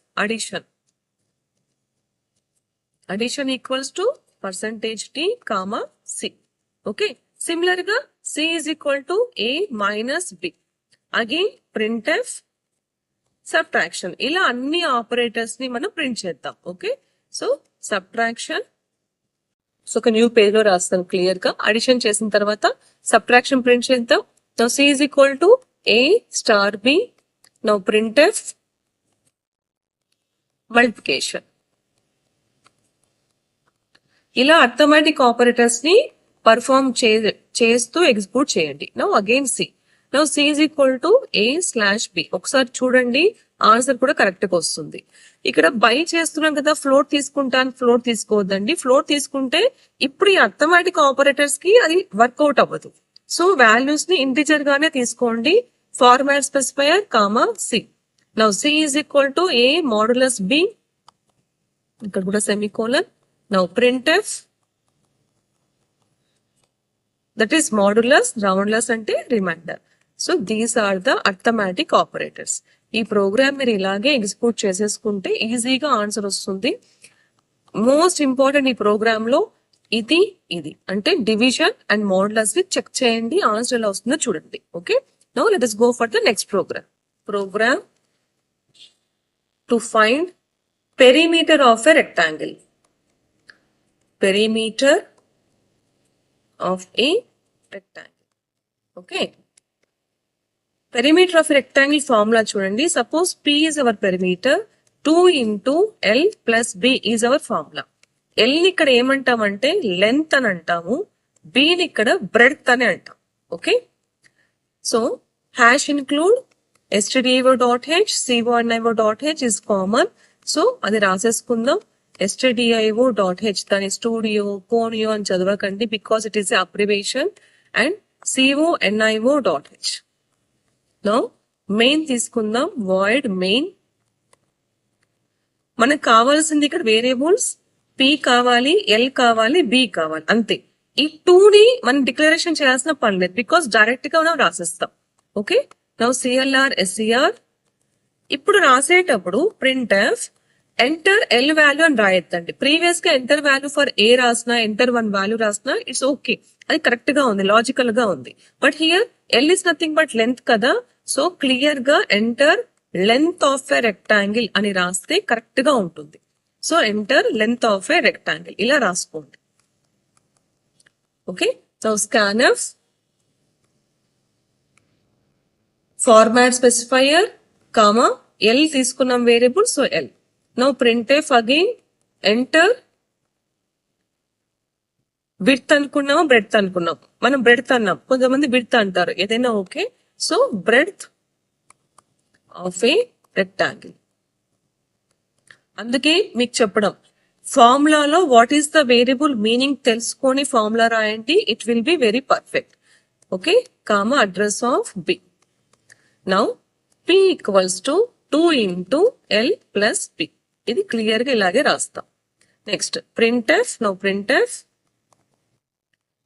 addition equals to %t comma C. Okay, similar గా C is equal to A minus B. Again print of subtraction. ఇలా అన్ని ఆపరేటర్స్ ని మనం ప్రింట్ చేద్దాం. Okay, so subtraction. సో ఒక న్యూ పేజ్ లో రాస్తాను క్లియర్ గా. అడిషన్ చేసిన తర్వాత సబ్ట్రాక్షన్ ప్రింట్ చేద్దాం. Now C is equal to A star B. Now print of multiplication. ఇలా అర్థమెటిక్ ఆపరేటర్స్ ని పర్ఫార్మ్ చేస్తూ ఎగ్జిక్యూట్ చేయండి. Now again C. Now C is equal to A/B. ఒకసారి చూడండి, ఆన్సర్ కూడా కరెక్ట్ గా వస్తుంది. ఇక్కడ బై చేస్తున్నాం కదా, ఫ్లోట్ తీసుకుంటాను. ఫ్లోట్ తీసుకోవద్దండి. ఫ్లోట్ తీసుకుంటే ఇప్పుడు ఈ అర్థమెటిక్ ఆపరేటర్స్ కి అది వర్కౌట్ అవ్వదు. సో వాల్యూస్ ని ఇంటిజర్ గానే తీసుకోండి. Format specifier comma C. Now C is equal to A modulus B. ఇక్కడ కూడా semicolon. Now print F, that is modulus, రౌండ్లెస్ అంటే remainder. So these are the arithmetic operators. ఈ ప్రోగ్రామ్ మీరు ఇలాగే ఎగ్జిక్యూట్ చేసేసుకుంటే ఈజీగా ఆన్సర్ వస్తుంది. మోస్ట్ ఇంపార్టెంట్ ఈ ప్రోగ్రామ్ లో ఇది అంటే డివిజన్ అండ్ మోడ్యులస్ ని చెక్ చేయండి, ఆన్సర్ ఎలా వస్తుందో చూడండి. Okay, now let us go for the next program to find perimeter of a rectangle. Perimeter of a rectangle. Okay, perimeter of rectangle formula చూడండి. Suppose P is our perimeter, 2 into L plus B is our formula. L ని ఇక్కడ ఏమంటామంటే length అని అంటాము, B ని ఇక్కడ breadth అని అంటాం. Okay, so hash include stdio.h, co_io.h is common. So అది రాసేసుకుందాం. stdio.h దాని స్టూడియో కోనియో అని చదవకండి, because it is abbreviation. And co_nio.h. Now main తీసుకుందాం, వాయిడ్ మెయిన్. మనకు కావాల్సింది ఇక్కడ వేరియబుల్స్ P కావాలి, L కావాలి, B కావాలి, అంతే. ఈ 2 ని మనం డిక్లరేషన్ చేయాల్సిన పని లేదు, బికాస్ డైరెక్ట్ గా మనం రాసేస్తాం. Okay, now CLR SCR. ఇప్పుడు రాసేటప్పుడు print of enter L value అని రాయొద్దండి. ప్రీవియస్ గా ఎంటర్ వాల్యూ ఫర్ A రాసిన, ఎంటర్ 1 వాల్యూ రాసిన ఇట్స్ ఓకే, అది కరెక్ట్ గా ఉంది, లాజికల్ గా ఉంది. But here L is nothing but length కదా. సో క్లియర్ గా enter length of a rectangle అని రాస్తే కరెక్ట్ గా ఉంటుంది. So enter length of a rectangle ఇలా రాసుకోండి. Okay, so scanf format specifier comma L తీసుకున్నాం variable, so L. Now printf again enter width అనుకున్నాము, బ్రెడ్త్ అనుకున్నాం. మనం బ్రెడ్త్ అన్నాం, కొంతమంది విడ్త్ అంటారు, ఏదైనా okay. So breadth of a rectangle. అందుకే మీకు చెప్పడం, ఫార్ములాలో what is the variable meaning తెలుసుకొని ఫార్ములా రాయండి, it will be very perfect. Okay, comma address of B. Now P equals to 2 into L plus B. ఇది clear గా ఇలాగే రాస్తాం. Next printf. Now printf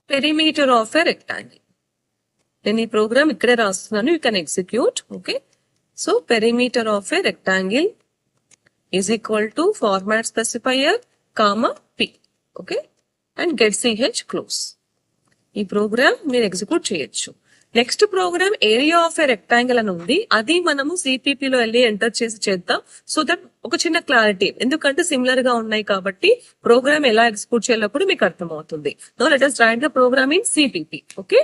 perimeter of a rectangle. నేను ఈ program ఇక్కడే రాస్తున్నాను, you can execute. Okay, so perimeter of a rectangle is equal to format specifier comma P. Okay, and get CH close. ఈ program మీరు execute చేయొచ్చు. Next program area of a rectangle అని ఉంది, అది మనము CPP లో వెళ్ళి ఎంటర్ చేసి చేద్దాం. సో దట్ ఒక చిన్న క్లారిటీ, ఎందుకంటే సిమిలర్ గా ఉన్నాయి కాబట్టి ప్రోగ్రామ్ ఎలా ఎగ్జిక్యూట్ చేయాలప్పుడు మీకు అర్థమవుతుంది. Now let us write the program in CPP. Okay,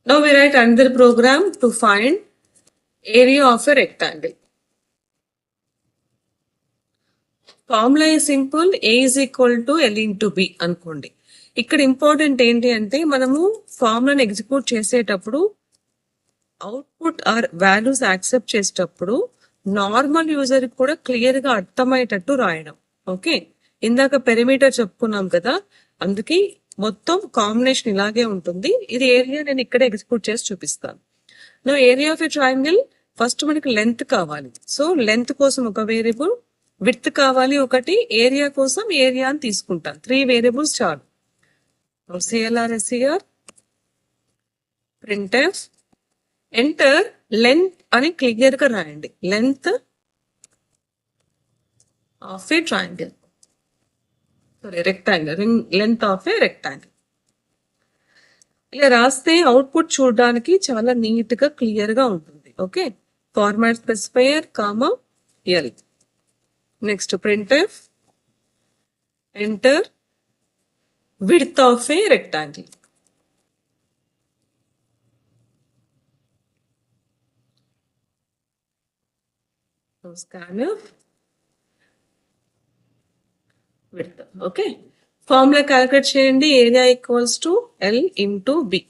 now we write another program to find area of a rectangle. Formula is simple, A is equal to L into B అనుకోండి. ఇక్కడ important ఏంటి అంటే మనము ఫార్ములాని execute చేసేటప్పుడు output are values accept చేసేటప్పుడు normal user కూడా clear గా అర్థమయ్యేటట్టు రాయడం. ఓకే, ఇందాక పెరిమీటర్ చెప్పుకున్నాం కదా, అందుకే మొత్తం కాంబినేషన్ ఇలాగే ఉంటుంది. ఇది ఏరియా నేను ఇక్కడే ఎగ్జిక్యూట్ చేసి చూపిస్తాను. నా area of a triangle first మనకి లెంత్ కావాలి. సో లెంత్ కోసం ఒక వేరియబుల్, విడ్త్ కావాలి ఒకటి, ఏరియా కోసం ఏరియా అని తీసుకుంటాను. 3 వేరియబుల్స్ చాలు. CLR SCR printf enter length అని క్లియర్ గా రాయండి. Length of a triangle, sorry rectangle, length of a rectangle. ఇలా రాస్తే అవుట్పుట్ చూడడానికి చాలా నీట్ గా క్లియర్ గా ఉంటుంది. Okay, format specifier comma L. Next printf enter width of a rectangle. scanf width. Okay, formula calculate చేయండి. Area equals to L into B.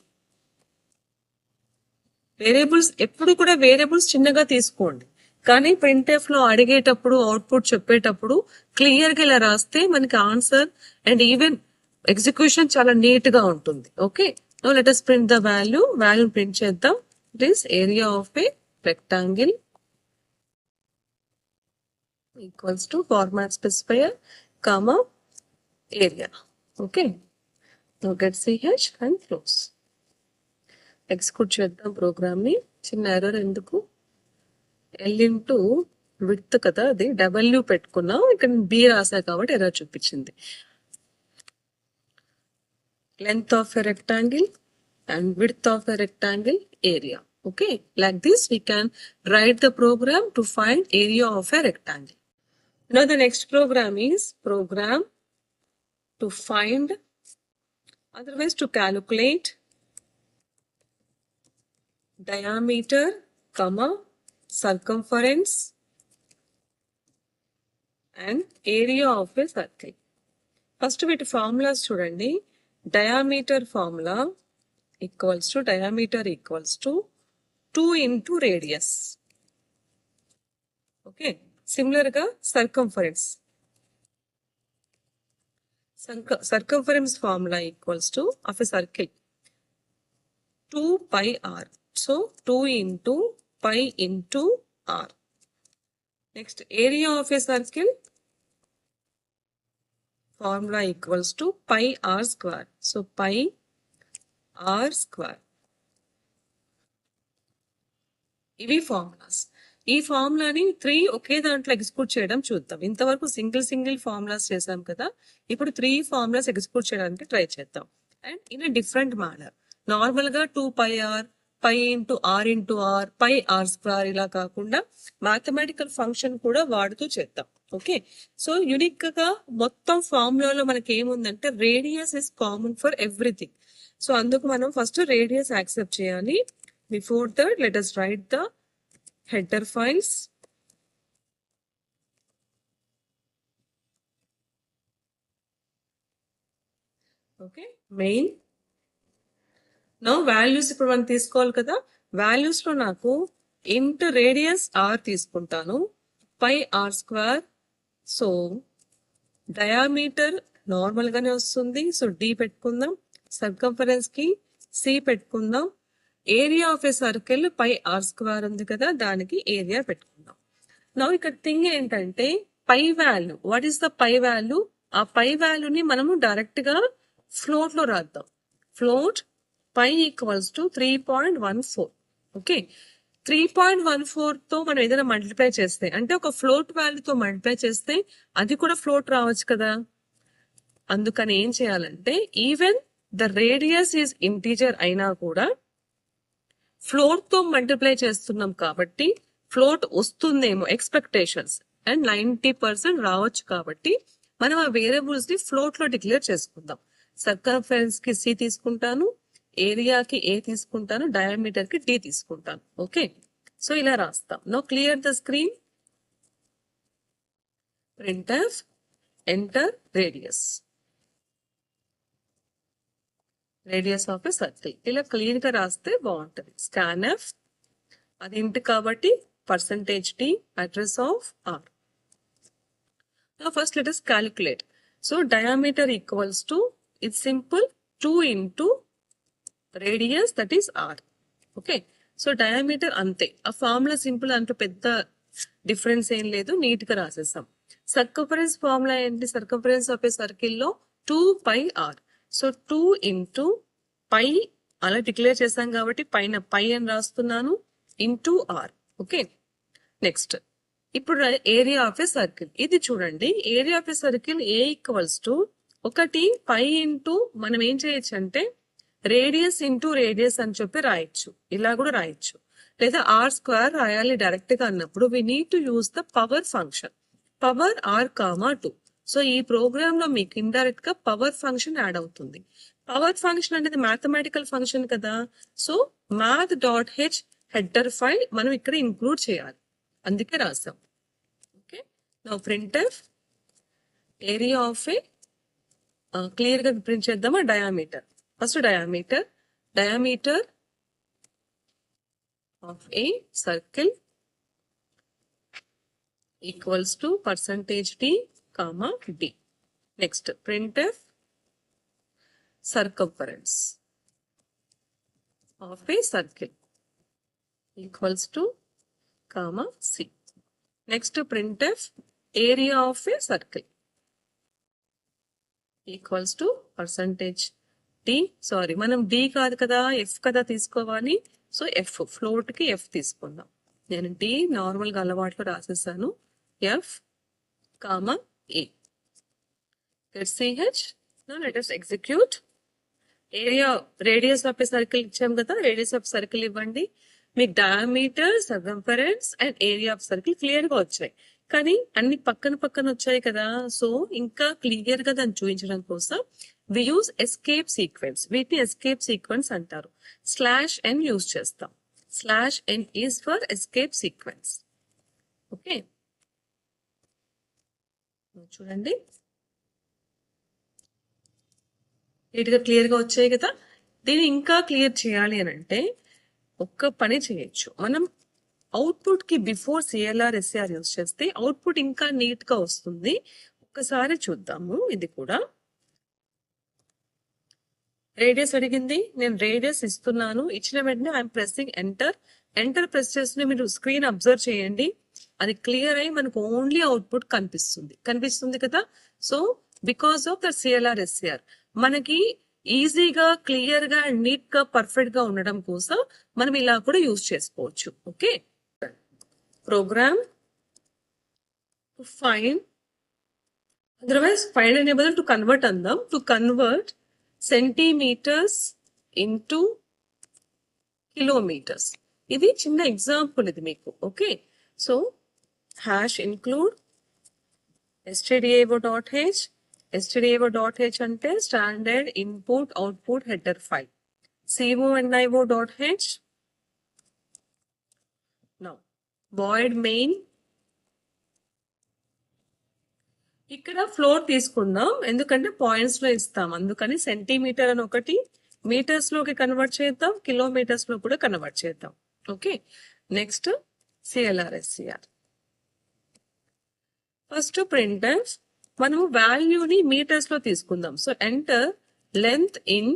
Variables ఎప్పుడు కూడా వేరియబుల్స్ చిన్నగా తీసుకోండి, కానీ ప్రింట్ఎఫ్ లో అడిగేటప్పుడు అవుట్పుట్ చెప్పేటప్పుడు క్లియర్ గా ఇలా రాస్తే మనకి ఆన్సర్ అండ్ ఈవెన్ ఎగ్జిక్యూషన్ చాలా నీట్ గా ఉంటుంది. Okay, now let us print the value print చేద్దాం. It is area of a rectangle equals to format specifier comma area. Okay, now get ch and close. Execute చేద్దాం programme ని. చిన్న error ఎందుకు, L into width కదా, అది W పెట్టుకున్నాం, ఇక్కడ B రాసా కాబట్టి ఎర్రర్ చూపించింది. Length of a rectangle and width of a rectangle area. Okay, like this we can write the program to find area of a rectangle. Now the next program is program to find, otherwise to calculate diameter comma circumference and area of a circle. First వీటి formulas చూడండి. diameter formula equals to 2 into radius. Okay, similar గా circumference formula equals to of a circle 2 pi r. So 2 into pi into r. Next, area of a circle formula equals to pi r square. So pi r square. ఇవి formulas. ఈ ఫార్ములాని 3 ఒకే దాంట్లో execute చేయడం చూద్దాం. ఇంతవరకు single formulas చేసాం కదా, ఇప్పుడు 3 formulas execute చేయడానికి ట్రై చేద్దాం. And in different manner. Normal గా 2 pi R, pi into R, pi R square ఇలా కాకుండా మ్యాథమెటికల్ ఫంక్షన్ కూడా వాడుతూ చేద్దాం. ఓకే, సో యూనిక్ గా మొత్తం ఫార్ములాలో మనకి ఏముందంటే radius is common for everything. So అందుకు మనం ఫస్ట్ రేడియస్ యాక్సెప్ట్ చేయాలి. Before that, let us write the header files. Okay, main. Now values ఇప్పుడు మనం తీసుకోవాలి కదా, వాల్యూస్ లో నాకు ఇంట్ రేడియస్ ఆర్ తీసుకుంటాను, pi R square. So diameter normal గానే వస్తుంది, సో డి పెట్టుకుందాం. సర్కంఫరెన్స్ కి సి పెట్టుకుందాం. Area of a circle pi R square ఉంది కదా, దానికి ఏరియా పెట్టుకుందాం. నా ఇక్కడ థింగ్ ఏంటంటే pi value, what is the pi value? ఆ పై వాల్యూని మనము డైరెక్ట్ గా ఫ్లోట్ లో రాద్దాం. Float pi equals to 3.14. Okay, 3.14 తో మనం ఏదైనా మల్టిప్లై చేస్తే, అంటే ఒక ఫ్లోట్ వాల్యూతో మల్టిప్లై చేస్తే అది కూడా ఫ్లోట్ రావచ్చు కదా. అందుకని ఏం చేయాలంటే even the radius is integer అయినా కూడా ఫ్లోట్ తో మల్టిప్లై చేస్తున్నాం కాబట్టి ఫ్లోట్ వస్తుందేమో ఎక్స్పెక్టేషన్స్, అండ్ 90% రావచ్చు కాబట్టి మనం ఆ వేరియబుల్స్ ని ఫ్లోట్ లో డిక్లేర్ చేసుకుందాం. సర్కంఫరెన్స్ కి సి తీసుకుంటాను, ఏరియాకి ఏ తీసుకుంటాను, డయామీటర్ కి డి తీసుకుంటాను. ఓకే, సో ఇలా రాస్తాం. No clear the screen. Printf enter radius of a circle. ఇలా క్లియర్ గా రాస్తే బాగుంటది. స్కాన్ఎఫ్ అది ఇంటి కాబట్టి %d address of R. First let us calculate. So diameter equals to, it's simple, 2 into radius that is R. Okay, so diameter అంతే. ఆ formula simple, అంటూ పెద్ద డిఫరెన్స్ ఏం లేదు, నీట్ గా రాసేసాం. సర్కంఫరెన్స్ ఫార్ములా ఏంటి? సర్కంఫరెన్స్ ఆఫ్ ఏ సర్కిల్ లో 2 pi are. So 2 into pi అలా డిక్లేర్ చేశాం కాబట్టి పైన పై అని రాస్తున్నాను ఇంటూ ఆర్. ఓకే, నెక్స్ట్ ఇప్పుడు ఏరియా ఆఫ్ ఏ సర్కిల్. ఇది చూడండి, area of a circle a equals to ఒకటి పై ఇంటూ మనం ఏం చేయొచ్చు అంటే రేడియస్ ఇంటూ రేడియస్ అని చెప్పి రాయొచ్చు, ఇలా కూడా రాయొచ్చు. లేదా ఆర్ స్క్వేర్ రాయాలి డైరెక్ట్ గా అన్నప్పుడు we need to use the power function, power R comma 2. So ఈ ప్రోగ్రామ్ లో మీకు ఇండైరెక్ట్ గా పవర్ ఫంక్షన్ యాడ్ అవుతుంది. పవర్ ఫంక్షన్ అనేది మ్యాథమెటికల్ ఫంక్షన్ కదా, so math dot H header file మనం ఇక్కడ ఇంక్లూడ్ చేయాలి, అందుకే రాసాం. Okay, now printf area of a, clear గా ప్రింట్ చేద్దామా? Diameter. First diameter of a circle equals to percentage D comma D. Next printf circumference of a circle equals to comma c. Next printf area of a circle equals to percentage d. Sorry, మనం d కాదు కదా, f కదా తీసుకోవాలి. So f, float కి f తీసుకుందాం. నేను d normal గా అలవాట్లో రాసేసాను. f comma a. Let's ch. Now let us execute. Area radius of a circle ఇచ్చాం కదా, రేడియస్ ఆఫ్ సర్కిల్ ఇవ్వండి. మీకు diameter, circumference and area of circle clear గా వచ్చాయి, కానీ అన్ని పక్కన పక్కన వచ్చాయి కదా. సో ఇంకా క్లియర్ గా దాన్ని చూపించడం కోసం వి యూజ్ ఎస్కేప్ సీక్వెన్స్. వీటిని ఎస్కేప్ సీక్వెన్స్ అంటారు. /n యూజ్ చేస్తాం. /n is for escape sequence. Okay, చూడండి నీట్గా క్లియర్ గా వచ్చాయి కదా. దీన్ని ఇంకా క్లియర్ చేయాలి అని అంటే ఒక్క పని చేయొచ్చు, మనం అవుట్పుట్ కి బిఫోర్ సిఎల్ఆర్ ఎస్ఆర్ యూజ్ చేస్తే అవుట్పుట్ ఇంకా నీట్ గా వస్తుంది. ఒక్కసారి చూద్దాము. ఇది కూడా రేడియస్ అడిగింది, నేను రేడియస్ ఇస్తున్నాను. ఇచ్చిన వెంటనే ఐఎమ్ ప్రెస్సింగ్ ఎంటర్ ప్రెస్ చేస్తూనే మీరు స్క్రీన్ అబ్జర్వ్ చేయండి, అది క్లియర్ అయ్యి మనకు ఓన్లీ అవుట్పుట్ కనిపిస్తుంది కదా. So because of the CLR SR మనకి ఈజీగా, క్లియర్ గా, నీట్ గా, పర్ఫెక్ట్ గా ఉండడం కోసం మనం ఇలా కూడా యూజ్ చేసుకోవచ్చు. Okay, program to find, otherwise find అనే బదులు టు కన్వర్ట్ అందాం. To convert centimetres into kilometres. ఇది చిన్న ఎగ్జాంపుల్ ఇది మీకు. Okay, so hash include stdio.h. stdio.h అంటే standard input output header file. conio.h. Now void main. ఇక్కడ ఫ్లోర్ తీసుకుందాం, ఎందుకంటే పాయింట్స్ లో ఇస్తాం, అందుకని సెంటీమీటర్ అని ఒకటి, మీటర్స్ లోకి కన్వర్ట్ చేద్దాం, కిలోమీటర్స్ లో కూడా కన్వర్ట్ చేద్దాం. Okay, next C L R S C R. First printf మనము వాల్యూని మీటర్స్ లో తీసుకుందాం. So enter length in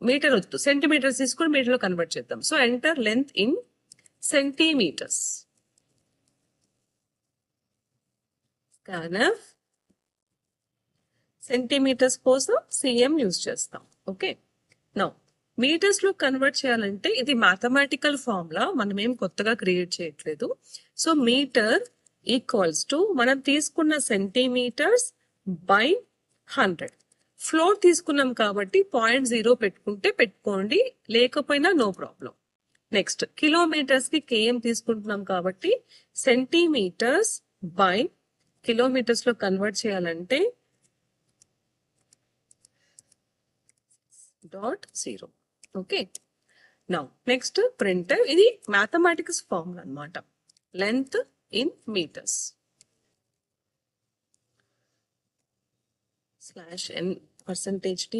metre వద్దు, సెంటీమీటర్స్ తీసుకుని మీటర్ లో కన్వర్ట్ చేద్దాం. So enter length in centimetres. Scanf centimetres కోసం సిఎం యూజ్ చేస్తాం. ఓకే, నౌ మీటర్స్ లో కన్వర్ట్ చేయాలంటే ఇది మ్యాథమెటికల్ ఫార్ములా, మనం ఏం కొత్తగా క్రియేట్ చేయట్లేదు. సో మీటర్ ఈక్వల్స్ టు మనం తీసుకున్న సెంటీమీటర్స్ బై 100. ఫ్లోర్ తీసుకున్నాం కాబట్టి 0.0 పెట్టుకోండి, లేకపోయినా నో ప్రాబ్లం. నెక్స్ట్ కిలోమీటర్స్ కి కేఎం తీసుకుంటున్నాం కాబట్టి సెంటీమీటర్స్ బై కిలోమీటర్స్ లో కన్వర్ట్ చేయాలంటే .0. Okay, now next print. ఇది మ్యాథమెటిక్స్ ఫార్ములా అన్నమాట. Length in meters /n %d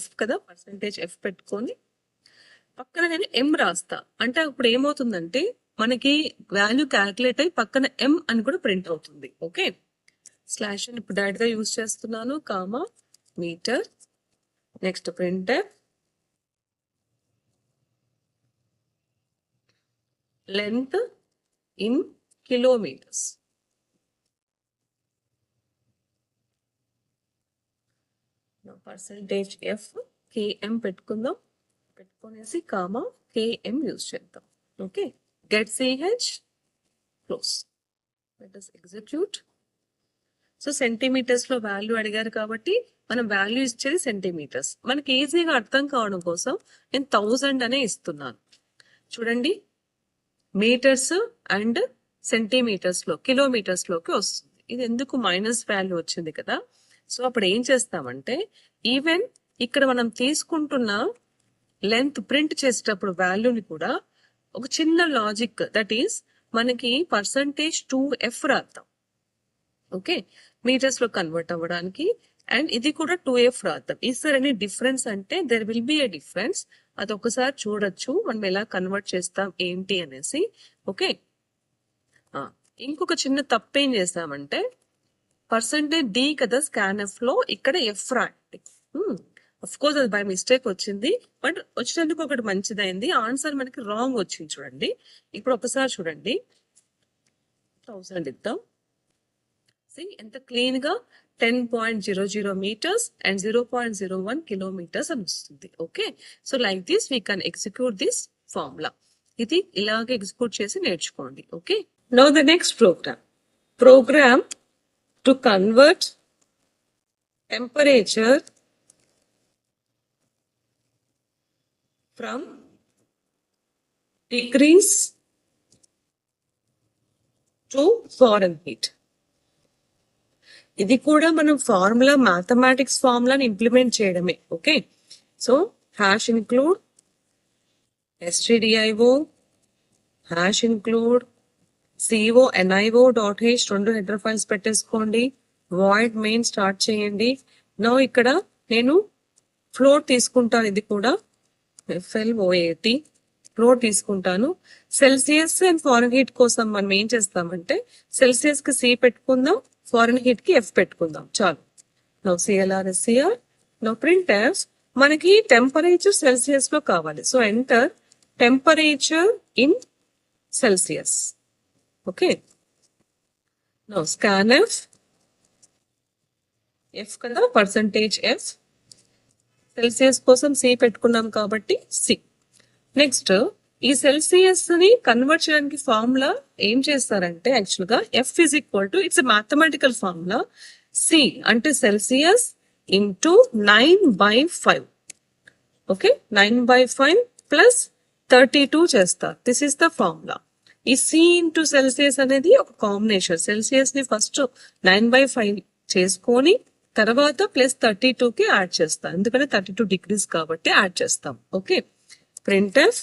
f కదా, %f పెట్టుకొని పక్కన నేను m రాస్తా. అంటే అప్పుడు ఏమవుతుందంటే మనకి వాల్యూ క్యాల్కులేట్ అయ్యి పక్కన m అని కూడా ప్రింట్ అవుతుంది. ఓకే, /n ఇప్పుడు డైరెక్ట్ గా యూజ్ చేస్తున్నాను, comma meter. Next print length in kilometers. Percentage F KM పెట్టుకుందాం, పెట్టుకునేసి కామా కేఎం యూజ్ చేద్దాం. Okay, get CH close, let us execute. So centimeters లో వాల్యూ అడిగారు కాబట్టి మనం వాల్యూ ఇచ్చేది సెంటీమీటర్స్. మనకి ఈజీగా అర్థం కావడం కోసం నేను 1000 అనే ఇస్తున్నాను. చూడండి, మీటర్స్ అండ్ సెంటీమీటర్స్ లో కిలోమీటర్స్ లోకి వస్తుంది. ఇది ఎందుకు మైనస్ వాల్యూ వచ్చింది కదా. సో అప్పుడు ఏం చేస్తామంటే, ఈవెన్ ఇక్కడ మనం తీసుకుంటున్న లెంత్ ప్రింట్ చేసేటప్పుడు వాల్యూని కూడా ఒక చిన్న లాజిక్, దట్ ఈస్ మనకి పర్సంటేజ్ 2f రాద్దాం. ఓకే, మీటర్స్ లో కన్వర్ట్ అవ్వడానికి. అండ్ ఇది కూడా 2f రాద్దాం. ఈస్ దర్ ఎనీ డిఫరెన్స్ అంటే there will be a difference. అది ఒకసారి చూడొచ్చు మనం ఎలా కన్వర్ట్ చేస్తాం ఏంటి అనేసి. ఓకే, ఇంకొక చిన్న తప్పు ఏం చేస్తామంటే, పర్సంటేజ్ డి కదా స్కాన్ఎఫ్ లో, ఇక్కడ ఎఫ్ రాయండి. అఫ్ కోర్స్ అది బై మిస్టేక్ వచ్చింది, బట్ వచ్చినందుకు ఒకటి మంచిదైంది. ఆన్సర్ మనకి రాంగ్ వచ్చింది చూడండి. ఇప్పుడు ఒకసారి చూడండి, 1000 ఇద్దాం. ఎంత క్లీన్ గా 10.00 meters and 0.01 kilometers అని వస్తుంది. Okay, so like this we can execute this formula. ఇది ఇలాగే ఎగ్జిక్యూట్ చేసి నేర్చుకోండి. Okay, now the next program to convert temperature from degrees to Fahrenheit. ఇది కూడా మనం ఫార్ములా, మ్యాథమెటిక్స్ ఫార్ములాని ఇంప్లిమెంట్ చేయడమే. Okay, so hash include stdio hash include co.nio.h 2 header files పెట్టేసుకోండి. వాయిడ్ మెయిన్ స్టార్ట్ చేయండి. నౌ ఇక్కడ నేను ఫ్లోట్ తీసుకుంటాను, ఇది కూడా FLOAT ఫ్లోట్ తీసుకుంటాను. సెల్సియస్ అండ్ ఫారెన్హీట్ కోసం మనం ఏం చేస్తామంటే, సెల్సియస్ కి C పెట్టుకుందాం, ఫారెన్హీట్ కి F పెట్టుకుందాం, చాలు. నో CLR నో printf మనకి టెంపరేచర్ సెల్సియస్ లో కావాలి. So enter temperature in Celsius. Okay, no scanf F కదా, పర్సంటేజ్ F. సెల్సియస్ కోసం C పెట్టుకున్నాం కాబట్టి C. నెక్స్ట్ ఈ సెల్సియస్ ని కన్వర్ట్ చేయడానికి ఫార్ములా ఏం చేస్తారంటే, యాక్చువల్ గా F is equal to, it's mathematical formula, C అంటే సెల్సియస్ ఇంటూ 9/5. ఓకే, 9/5 ప్లస్ 32 చేస్తారు. This is the formula. ఈ C ఇంటూ సెల్సియస్ అనేది ఒక కాంబినేషన్. సెల్సియస్ ని ఫస్ట్ 9/5 చేసుకొని తర్వాత ప్లస్ 32 కి యాడ్ చేస్తాం, ఎందుకంటే 32 డిగ్రీస్ కాబట్టి యాడ్ చేస్తాం. Okay, printf.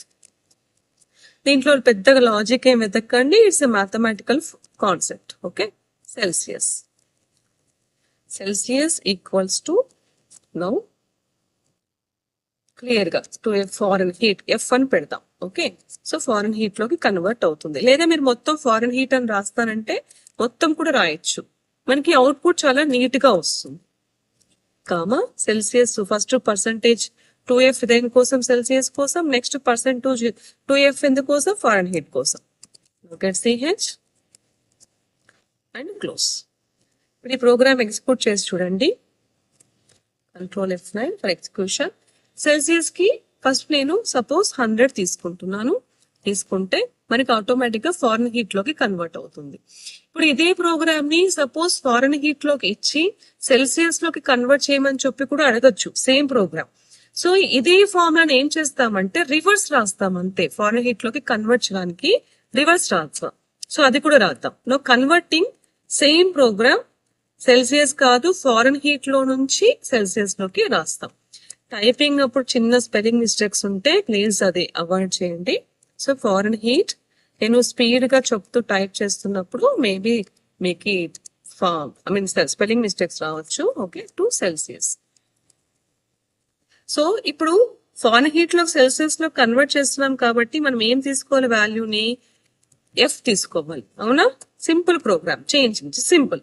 దీంట్లో పెద్దగా లాజిక్ ఏం వెతకండి, it's a mathematical concept. Okay, Celsius equals to, now clear గా టు ఫారెన్హీట్ F అని పెడతాం. ఓకే, సో ఫారెన్హీట్ లోకి కన్వర్ట్ అవుతుంది. లేదా మీరు మొత్తం ఫారెన్హీట్ అని రాస్తానంటే మొత్తం కూడా రాయొచ్చు, మనకి అవుట్పుట్ చాలా నీట్ గా వస్తుంది. Comma Celsius first percentage 2f దేనికోసం, సెల్సియస్ కోసం. నెక్స్ట్ పర్సెంటేజ్ 2f ఎందుకోసం, ఫారెన్హీట్ కోసం. Get CH and close. ఇప్పుడు ఈ ప్రోగ్రామ్ ఎగ్జిక్యూట్ చేసి చూడండి. Control F9 for execution. Celsius కి ఫస్ట్ నేను సపోజ్ 100 తీసుకుంటున్నాను. తీసుకుంటే మనకి ఆటోమేటిక్ గా ఫారెన్హీట్ లోకి కన్వర్ట్ అవుతుంది. ఇప్పుడు ఇదే ప్రోగ్రామ్ ని సపోజ్ ఫారెన్హీట్ లోకి ఇచ్చి సెల్సియస్ లోకి కన్వర్ట్ చేయమని చెప్పి కూడా అడగచ్చు, సేమ్ ప్రోగ్రామ్. సో ఇదే ఫార్ములాని ఏం చేస్తామంటే రివర్స్ రాస్తాం అంతే. ఫారెన్హీట్ లోకి కన్వర్ట్ చేయడానికి రివర్స్ రాస్తాం. సో అది కూడా రాద్దాం. Now converting same program, Celsius కాదు ఫారెన్హీట్ లో నుంచి సెల్సియస్ లోకి రాస్తాం. టైపింగ్ అప్పుడు చిన్న స్పెల్లింగ్ మిస్టేక్స్ ఉంటే ప్లీజ్ అది అవాయిడ్ చేయండి. సో ఫారెన్హీట్ నేను స్పీడ్ గా చెప్తూ టైప్ చేస్తున్నప్పుడు మేబీ మీకు స్పెల్లింగ్ మిస్టేక్స్ రావచ్చు. Okay, to Celsius. సో ఇప్పుడు ఫారెన్హీట్ లో సెల్సియస్ లో కన్వర్ట్ చేస్తున్నాం కాబట్టి మనం ఏం తీసుకోవాలి, వాల్యూని F తీసుకోవాలి. అవునా, సింపుల్ ప్రోగ్రామ్, చేంజ్ సింపుల్.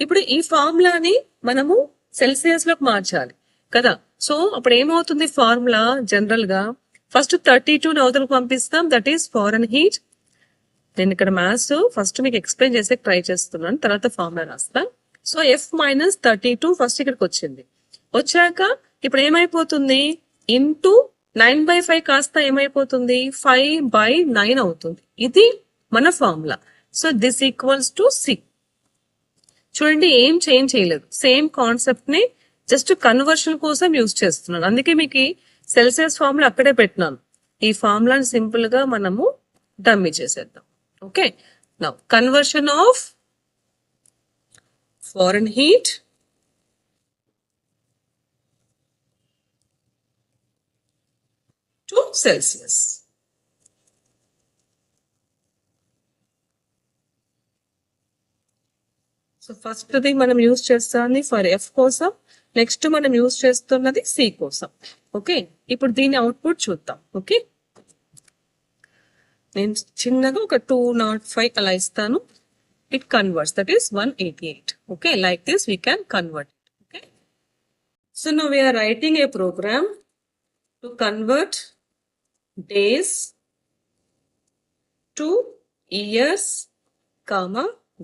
ఇప్పుడు ఈ ఫార్ములాని మనము సెల్సియస్ లోకి మార్చాలి కదా. సో అప్పుడు ఏమవుతుంది, ఫార్ములా జనరల్ గా ఫస్ట్ 32 అవతలకు పంపిస్తాం, దట్ ఈస్ ఫారెన్హీట్. నేను ఇక్కడ మ్యాథ్స్ ఫస్ట్ మీకు ఎక్స్ప్లెయిన్ చేసే ట్రై చేస్తున్నాను, తర్వాత ఫార్ములా రాస్తా. సో F - 32 ఫస్ట్ ఇక్కడికి వచ్చింది. వచ్చాక ఇప్పుడు ఏమైపోతుంది, ఇంటూ 9/5 కాస్త ఏమైపోతుంది 5/9 అవుతుంది. ఇది మన formula. So this equals to 6. చూడండి ఏం చేంజ్ చేయలేదు, సేమ్ కాన్సెప్ట్ ని జస్ట్ కన్వర్షన్ కోసం యూజ్ చేస్తున్నాను. అందుకే మీకు సెల్సియస్ ఫార్ములా అక్కడే పెట్టినాను. ఈ ఫార్ములాని సింపుల్ గా మనము డమ్మీ చేసేద్దాం. Okay, now conversion of foreign heat to Celsius. So first the మనం యూజ్ చేస్తుంది ఫర్ ఎఫ్ కోసం, నెక్స్ట్ మనం యూజ్ చేస్తున్నది సి కోసం. ఓకే, ఇప్పుడు దీని అవుట్పుట్ చూద్దాం. ఓకే, నేను చిన్నగా ఒక 205 అలా ఇస్తాను. It converts, that is 188. Okay, like this we can convert it. Okay, so now we are writing a program to convert days to years,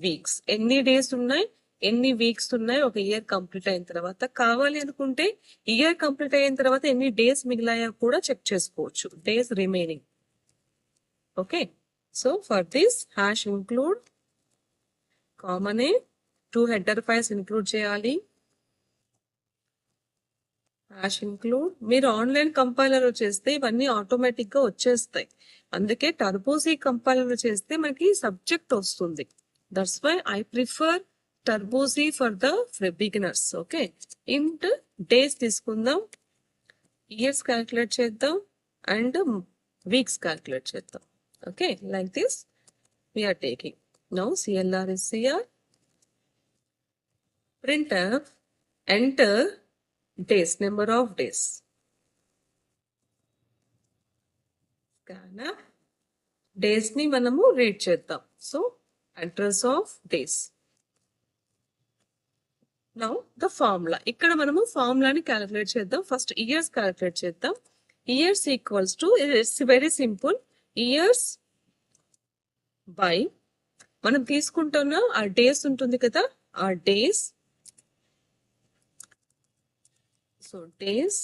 weeks. ఎన్ని డేస్ ఉన్నాయి, ఎన్ని వీక్స్ ఉన్నాయి ఒక ఇయర్ కంప్లీట్ అయిన తర్వాత. కావాలి అనుకుంటే ఇయర్ కంప్లీట్ అయిన తర్వాత ఎన్ని డేస్ మిగిలాయో కూడా చెక్ చేసుకోవచ్చు, days remaining. Okay, so for this hash include common 2 header files include చేయాలి. హ్యాష్ ఇంక్లూడ్, మీరు ఆన్లైన్ కంపైలర్ చేస్తే ఇవన్నీ ఆటోమేటిక్ గా వచ్చేస్తాయి. అందుకే టర్బోసీ కంపైలర్ చేస్తే మనకి సబ్జెక్ట్ వస్తుంది. That's why I prefer turbo C for the beginners. Okay, int days తీసుకుందాం, ఇయర్స్ క్యాల్కులేట్ చేద్దాం, అండ్ వీక్స్ క్యాల్కులేట్ చేద్దాం. Okay, like this we're taking. Now CLR is CR. printf enter days, number of days. scanf days ని మనము read చేద్దాం. So address of days. Now the formula, ఇక్కడ మనము ఫార్ములాని calculate చేద్దాం. First years calculate చేద్దాం. Years equals to, it's very simple, years by మనం తీసుకుంటున్న ఆ డేస్ ఉంటుంది కదా, ఆ డేస్. So days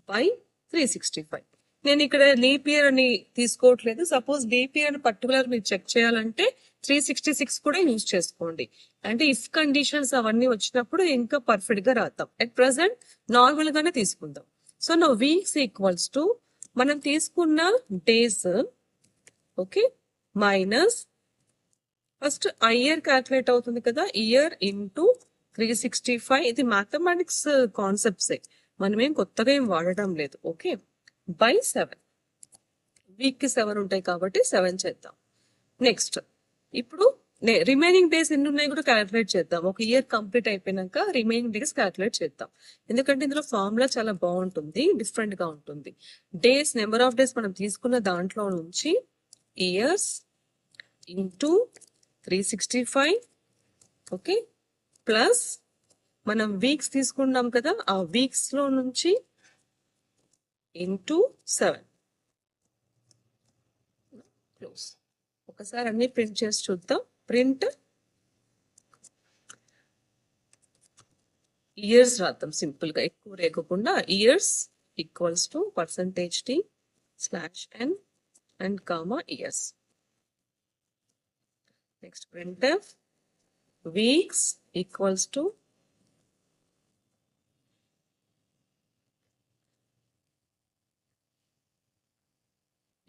by 365. నేను ఇక్కడ లీప్ ఇయర్ అని తీసుకోవట్లేదు. సపోజ్ లీప్ ఇయర్ అని పర్టికులర్ మీరు చెక్ చేయాలంటే 366 కూడా యూజ్ చేసుకోండి. అంటే ఇఫ్ కండిషన్స్ అవన్నీ వచ్చినప్పుడు ఇంకా పర్ఫెక్ట్ గా రాద్దాం. అట్ ప్రెసెంట్ నార్మల్ గానే తీసుకుందాం. సో నా వీక్స్ ఈక్వల్స్ టు మనం తీసుకున్న days, okay, minus first year calculate అవుతుంది కదా, ఇయర్ ఇంటూ 365. ఇది మ్యాథమెటిక్స్ కాన్సెప్ట్సే, మనమేం కొత్తగా ఏం వాడటం లేదు. Okay, by 7. వీక్ కి 7 ఉంటాయి కాబట్టి 7 చేద్దాం. నెక్స్ట్ ఇప్పుడు రిమైనింగ్ డేస్ ఎన్ని ఉన్నాయి కూడా క్యాల్కులేట్ చేద్దాం. ఒక ఇయర్ కంప్లీట్ అయిపోయినాక రిమైనింగ్ డేస్ క్యాల్కులేట్ చేద్దాం. ఎందుకంటే ఇందులో ఫార్ములా చాలా బాగుంటుంది, డిఫరెంట్ గా ఉంటుంది. డేస్, నెంబర్ ఆఫ్ డేస్ మనం తీసుకున్న దాంట్లో నుంచి ఇయర్స్ ఇంటూ 365, ఓకే, ప్లస్ మనం వీక్స్ తీసుకున్నాం కదా, ఆ వీక్స్ లో నుంచి ఇంటూ 7. క్లోజ్. ఒకసారి అన్ని ప్రింట్ చేసి చూద్దాం. ప్రింట్ ఇయర్స్ రాద్దాం సింపుల్ గా, ఎక్కువ రేగకుండా. Years equals to %t/n and comma years. Next printf weeks equals to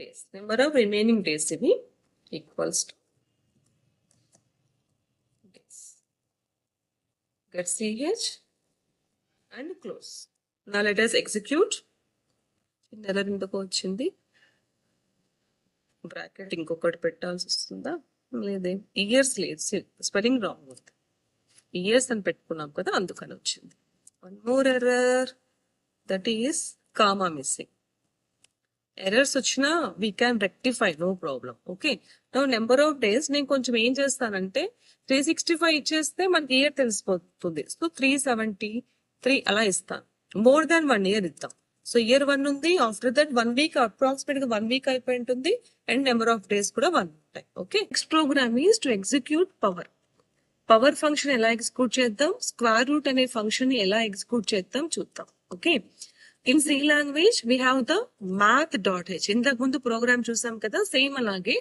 days, number of remaining days ఇవి equals to days. Get ch and close. Now let us execute. Error ఎందుకు వచ్చింది, bracket ఇంకొకటి పెట్టాల్సి వస్తుందా? లేదే, ఇయర్స్ లేదు, spelling wrong ఉంది. Years అని పెట్టుకున్నాం కదా, అందుకని వచ్చింది. One more error, that is comma missing. Errors వచ్చినా we can rectify, no problem. Okay, నా నెంబర్ ఆఫ్ డేస్ నేను కొంచెం ఏం చేస్తానంటే 365 ఇచ్చేస్తే మనకి ఇయర్ తెలిసిపోతుంది. సో 373 అలా ఇస్తాను. మోర్ దాన్ 1 ఇయర్ ఇద్దాం. సో ఇయర్ 1 ఉంది, ఆఫ్టర్ దట్ 1 వీక్, అప్రాక్సిమేట్ గా 1 వీక్ అయిపోయి ఉంటుంది, అండ్ నెంబర్ ఆఫ్ డేస్ కూడా 1 ఉంటాయి. Okay, next program is to execute power. Power function ఎలా ఎగ్జిక్యూట్ చేద్దాం, స్క్వేర్ రూట్ అనే ఫంక్షన్ ని ఎలా ఎగ్జిక్యూట్ చేద్దాం చూద్దాం. Okay, in C language we have the math dot H. ఇంతకు ముందు ప్రోగ్రామ్ చూసాం కదా, సేమ్ అలాగే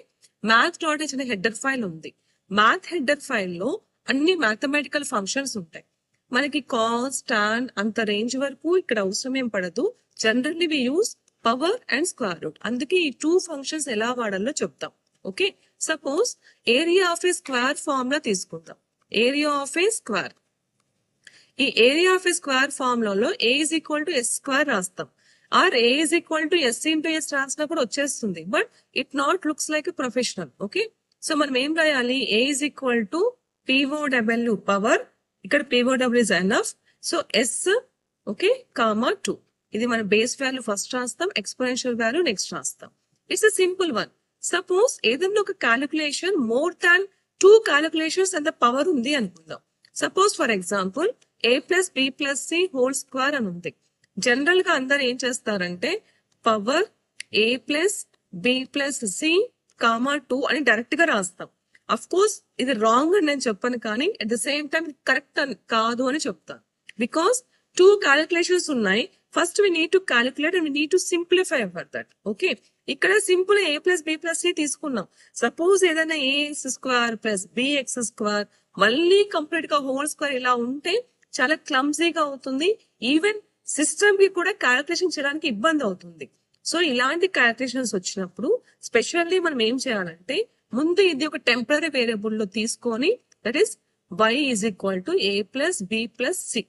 మ్యాథ్ డాట్ హెచ్ అనే హెడర్ ఫైల్ ఉంది. మ్యాథ్ హెడర్ ఫైల్ లో అన్ని మ్యాథమెటికల్ ఫంక్షన్స్ ఉంటాయి. మనకి కాస్, టాన్ అంత రేంజ్ వరకు ఇక్కడ అవసరం ఏం పడదు. Generally we use power and square root. అందుకే ఈ టూ ఫంక్షన్స్ ఎలా వాడాలో చెప్తాం. Okay, suppose area of a square formula తీసుకుందాం. ఏరియా ఆఫ్ ఏ స్క్వేర్, ఈ ఏరియా ఆఫ్ ఏ స్క్వేర్ ఫార్ములాలో A is equal to S square రాస్తాం. Or A is equal to S into S రాసినా కూడా వచ్చేస్తుంది. But it not looks like professional. Okay, so మనం ఏం రాయాలి, A is equal to POW power, ఇక్కడ P O W is enough, so S okay comma 2. ఇది మన బేస్ వాల్యూ ఫస్ట్ రాస్తాం, ఎక్స్పోనెన్షియల్ వాల్యూ నెక్స్ట్ రాస్తాం. It's a simple one. Suppose ఏదైనా ఒక క్యాలిక్యులేషన్ మోర్ దాన్ 2 క్యాలిక్యులేషన్స్ అంత పవర్ ఉంది అనుకుందాం. Suppose for example A plus B plus C whole square అని ఉంది. జనరల్ గా అందరు ఏం చేస్తారంటే power A plus B plus C comma 2 అని డైరెక్ట్ గా రాస్తాం. అఫ్ కోర్స్ ఇది రాంగ్ అని నేను చెప్పను, కానీ at the same time correct కాదు అని చెప్తాను. బికాస్ 2 క్యాలిక్యులేషన్స్ ఉన్నాయి. First we need to calculate and we need to simplify for that. Okay, ఇక్కడ simple A plus B plus C తీసుకున్నాం. సపోజ్ ఏదైనా ax square plus bx square మళ్ళీ complete గా whole square ఇలా ఉంటే చాలా క్లమ్జీగా అవుతుంది. ఈవెన్ సిస్టమ్ కి కూడా క్యాలిక్యులేషన్ చేయడానికి ఇబ్బంది అవుతుంది. సో ఇలాంటి క్యాలిక్యులేషన్స్ వచ్చినప్పుడు స్పెషల్లీ మనం ఏం చేయాలంటే ముందు ఇది ఒక టెంపరీ వేరియబుల్ లో తీసుకొని, that is y is equal to A plus B plus C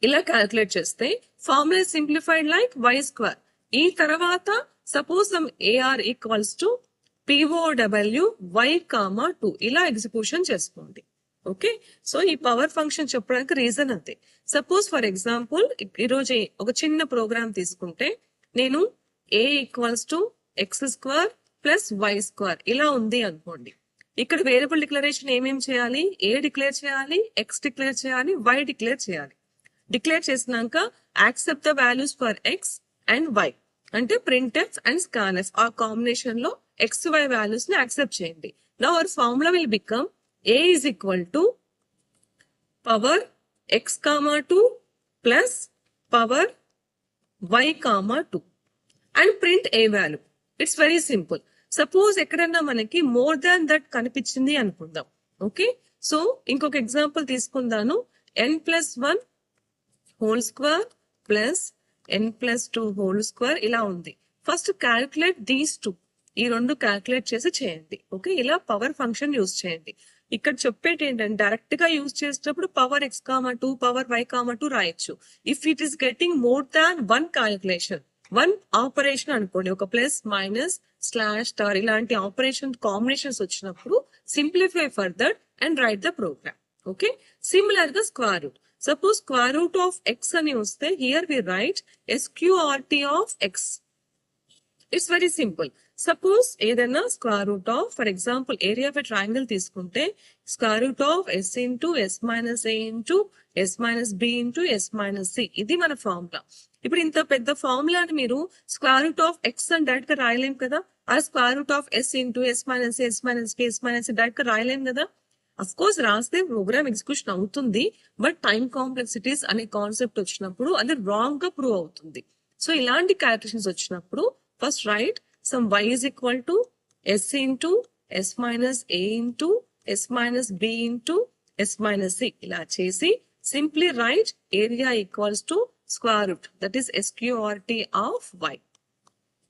ఇలా క్యాలిక్యులేట్ చేస్తే formula simplified like Y square. ఈ తర్వాత suppose A R equals to P O W Y comma 2 ఇలా ఎగ్జిక్యూషన్ చేసుకోండి. ఓకే, సో ఈ పవర్ ఫంక్షన్ చెప్పడానికి రీజన్ అంతే. సపోజ్ ఫర్ ఎగ్జాంపుల్ ఈరోజు ఒక చిన్న ప్రోగ్రామ్ తీసుకుంటే నేను A equals to X square plus Y square ఇలా ఉంది అనుకోండి. ఇక్కడ వేరియబుల్ డిక్లరేషన్ ఏమేమి చేయాలి, ఏ డిక్లేర్ చేయాలి, ఎక్స్ డిక్లేర్ చేయాలి, వై డిక్లేర్ చేయాలి. డిక్లేర్ చేసినాక accept the values for X and Y అంటే ప్రింట్ఎఫ్ అండ్ స్కాన్ఎఫ్ ఆ కాంబినేషన్ లో ఎక్స్ వై వాల్యూస్ ని యాక్సెప్ట్ చేయండి. Now our formula will become A is equal to power X comma 2 plus power Y comma 2 and print A value. It's very simple. Suppose ఎక్కడన్నా మనకి more than that కనిపించింది అనుకుందాం. Okay, so ఇంకొక example తీసుకుందాను. n+1 whole square plus n+2 whole square ఇలా ఉంది. First calculate these 2, ఈ రెండు క్యాల్కులేట్ చేసి చేయండి. ఓకే, ఇలా పవర్ ఫంక్షన్ యూజ్ చేయండి. ఇక్కడ చెప్పేది ఏంటంటే డైరెక్ట్ గా యూజ్ చేసేటప్పుడు power X comma 2 power Y comma 2 రాయొచ్చు. If it is getting more than 1 calculation, 1 operation అనుకోండి, ఒక ప్లస్ మైనస్ స్లాష్ స్టార్ ఇలాంటి ఆపరేషన్ కాంబినేషన్స్ వచ్చినప్పుడు simplify for that and write the program. Okay, similar గా square root. Suppose square root of X అని వస్తే here we write S Q R T of X. It's very simple. Suppose ఏదైనా square root of for example area of a triangle తీసుకుంటే square root of S into S minus A into S minus B into S minus C, ఇది మన ఫార్ములా. ఇప్పుడు ఇంత పెద్ద ఫార్ములాని మీరు స్క్వేర్ రూట్ ఆఫ్ ఎక్స్ అని డైరెక్ట్ గా రాయలేం కదా, ఆ square root of S into S minus S minus B S minus direct గా రాయలేం కదా. అఫ్ కోర్స్ రాస్తే ప్రోగ్రామ్ ఎగ్జిక్యూషన్ అవుతుంది, బట్ టైం కాంప్లెక్సిటీస్ అనే కాన్సెప్ట్ వచ్చినప్పుడు అది రాంగ్ గా ప్రూవ్ అవుతుంది. సో ఇలాంటి క్యాలిక్యులేషన్స్ వచ్చినప్పుడు first write some y is equal to s into s minus a into s minus b into s minus c ఇలా చేసి simply right area equals to square root, that is SQRT of y.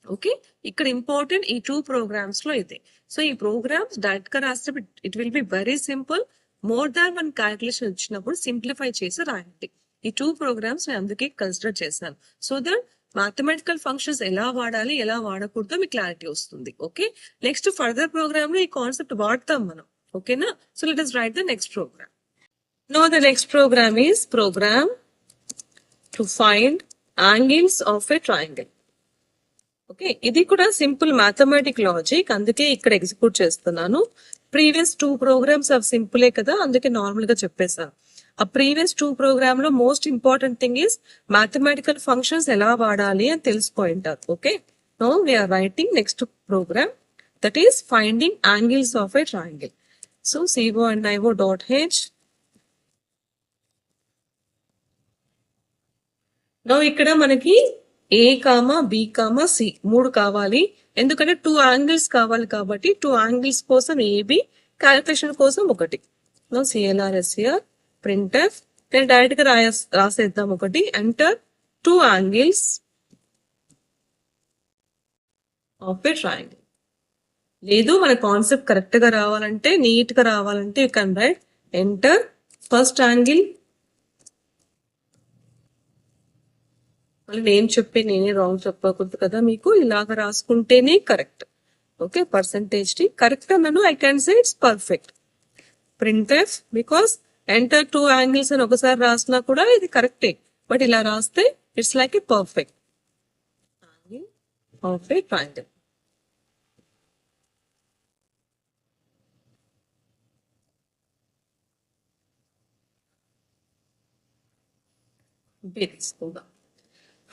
Okay, ఇక్కడ important ఈ 2 programmes లో ఇదే. So ఈ programmes direct గా రాస్తే it will be very simple. More than 1 calculation వచ్చినప్పుడు సింప్లిఫై చేసి రాయండి. ఈ 2 ప్రోగ్రామ్స్ నేను అందుకే కన్సిడర్ చేశాను. సో దట్ మ్యాథమెటికల్ ఫంక్షన్స్ ఎలా వాడాలి ఎలా వాడకూడదో మీకు క్లారిటీ వస్తుంది. ఓకే, నెక్స్ట్ ఫర్దర్ ప్రోగ్రామ్ లో ఈ కాన్సెప్ట్ వాడతాం మనం. ఓకేనా, so let us write the next program. Now the next program is program to find angles of a triangle. Okay, ఇది కూడా సింపుల్ మ్యాథమెటిక్ లాజిక్, అందుకే ఇక్కడ ఎగ్జిక్యూట్ చేస్తున్నాను. ప్రీవియస్ 2 ప్రోగ్రామ్స్ అవి సింపులే కదా, అందుకే నార్మల్ గా చెప్పేశాను. ఆ ప్రీవియస్ 2 ప్రోగ్రామ్ లో most important thing is mathematical functions ఎలా వాడాలి అని తెలిసిపోయింటారు. Okay, now we are writing next program, that is finding angles of a triangle. So CO and NIVO dot H. No ఇక్కడ మనకి A, B, C 3 కావాలి. ఎందుకంటే 2 angles కావాలి కాబట్టి 2 యాంగిల్స్ కోసం AB, క్యాలిక్యులేషన్ కోసం ఒకటి. నో CLR SCR printf నేను డైరెక్ట్ గా రాసేద్దాం ఒకటి. Enter 2 angles of a triangle. లేదు మన కాన్సెప్ట్ కరెక్ట్ గా రావాలంటే, నీట్ గా రావాలంటే you can write enter first angle. మళ్ళీ నేను చెప్పి నేనే రాంగ్ చెప్పకూడదు కదా, మీకు ఇలాగ రాసుకుంటేనే కరెక్ట్. ఓకే, %T కరెక్ట్ అన్నాను, I can say it's perfect. Printf because enter 2 angles అని ఒకసారి రాసినా కూడా ఇది కరెక్టే, బట్ ఇలా రాస్తే it's like a perfect angle of a triangle. తీసుకుందాం.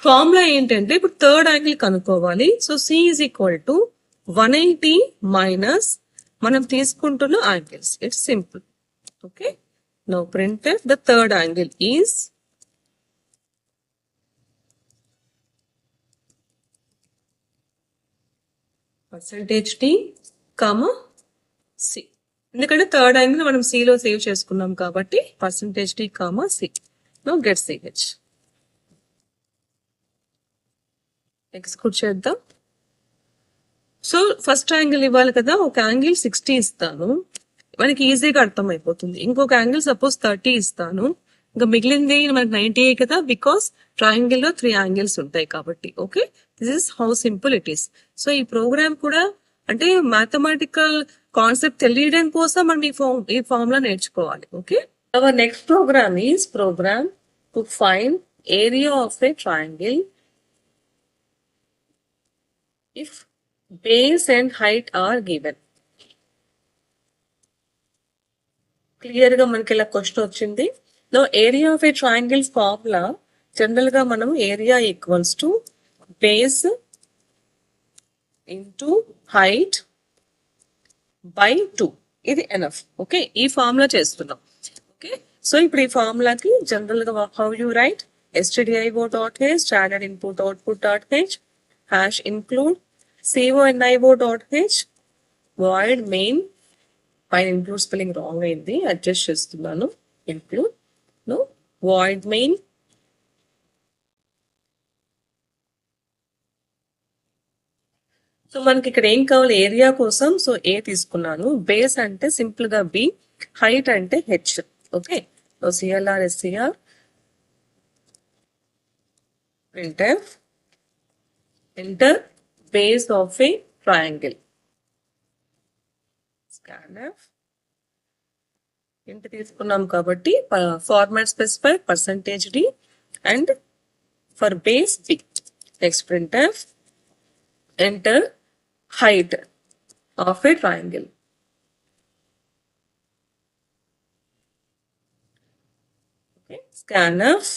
ఫార్ములా ఏంటంటే ఇప్పుడు థర్డ్ యాంగిల్ కనుక్కోవాలి. So C is equal to 180 minus మనం తీసుకుంటున్న angles. It's simple. Okay, now print the third angle is %T, C. ఎందుకంటే థర్డ్ యాంగిల్ మనం C లో save చేసుకున్నాం కాబట్టి %T, C. Now get CH. Execute చేద్దాం. సో ఫస్ట్ యాంగిల్ ఇవ్వాలి కదా, ఒక యాంగిల్ 60 ఇస్తాను, మనకి ఈజీగా అర్థమైపోతుంది. ఇంకొక యాంగిల్ సపోజ్ 30 ఇస్తాను, ఇంకా మిగిలింది మనకి 90 కదా, బికాస్ ట్రయాంగిల్ లో 3 యాంగిల్స్ ఉంటాయి కాబట్టి. Okay, this is how simple it is. So ఈ ప్రోగ్రామ్ కూడా అంటే మ్యాథమెటికల్ కాన్సెప్ట్ తెలియడం కోసం మనం ఈ ఫార్ములా నేర్చుకోవాలి. Okay, our next program is program to find area of a triangle if base and height are given. Clear గా మనకి ఇలా క్వశ్చన్ వచ్చింది. Now area of a triangle formula general గా మనం area equals to base into height by 2. ఇది enough. Okay, ఈ formula చేస్తున్నాం. Okay, so ఇప్పుడు ఈ ఫార్ములాకి జనరల్ గా how you write stdio.h standard input output dot H hash include CO and NIVO dot H void main పైన include spelling wrong అయింది, adjust చేస్తున్నాను. include no void main so మనకి ఇక్కడ ఏం కావాలి ఏరియా కోసం. సో A తీసుకున్నాను, బేస్ అంటే సింపుల్ గా B, హైట్ అంటే H. Okay, so CLR SCR printf enter base of a triangle. scanf ఇంటి తీసుకున్నాం కాబట్టి format specify %D and for base B. Next printf enter height of a triangle. Okay, scanf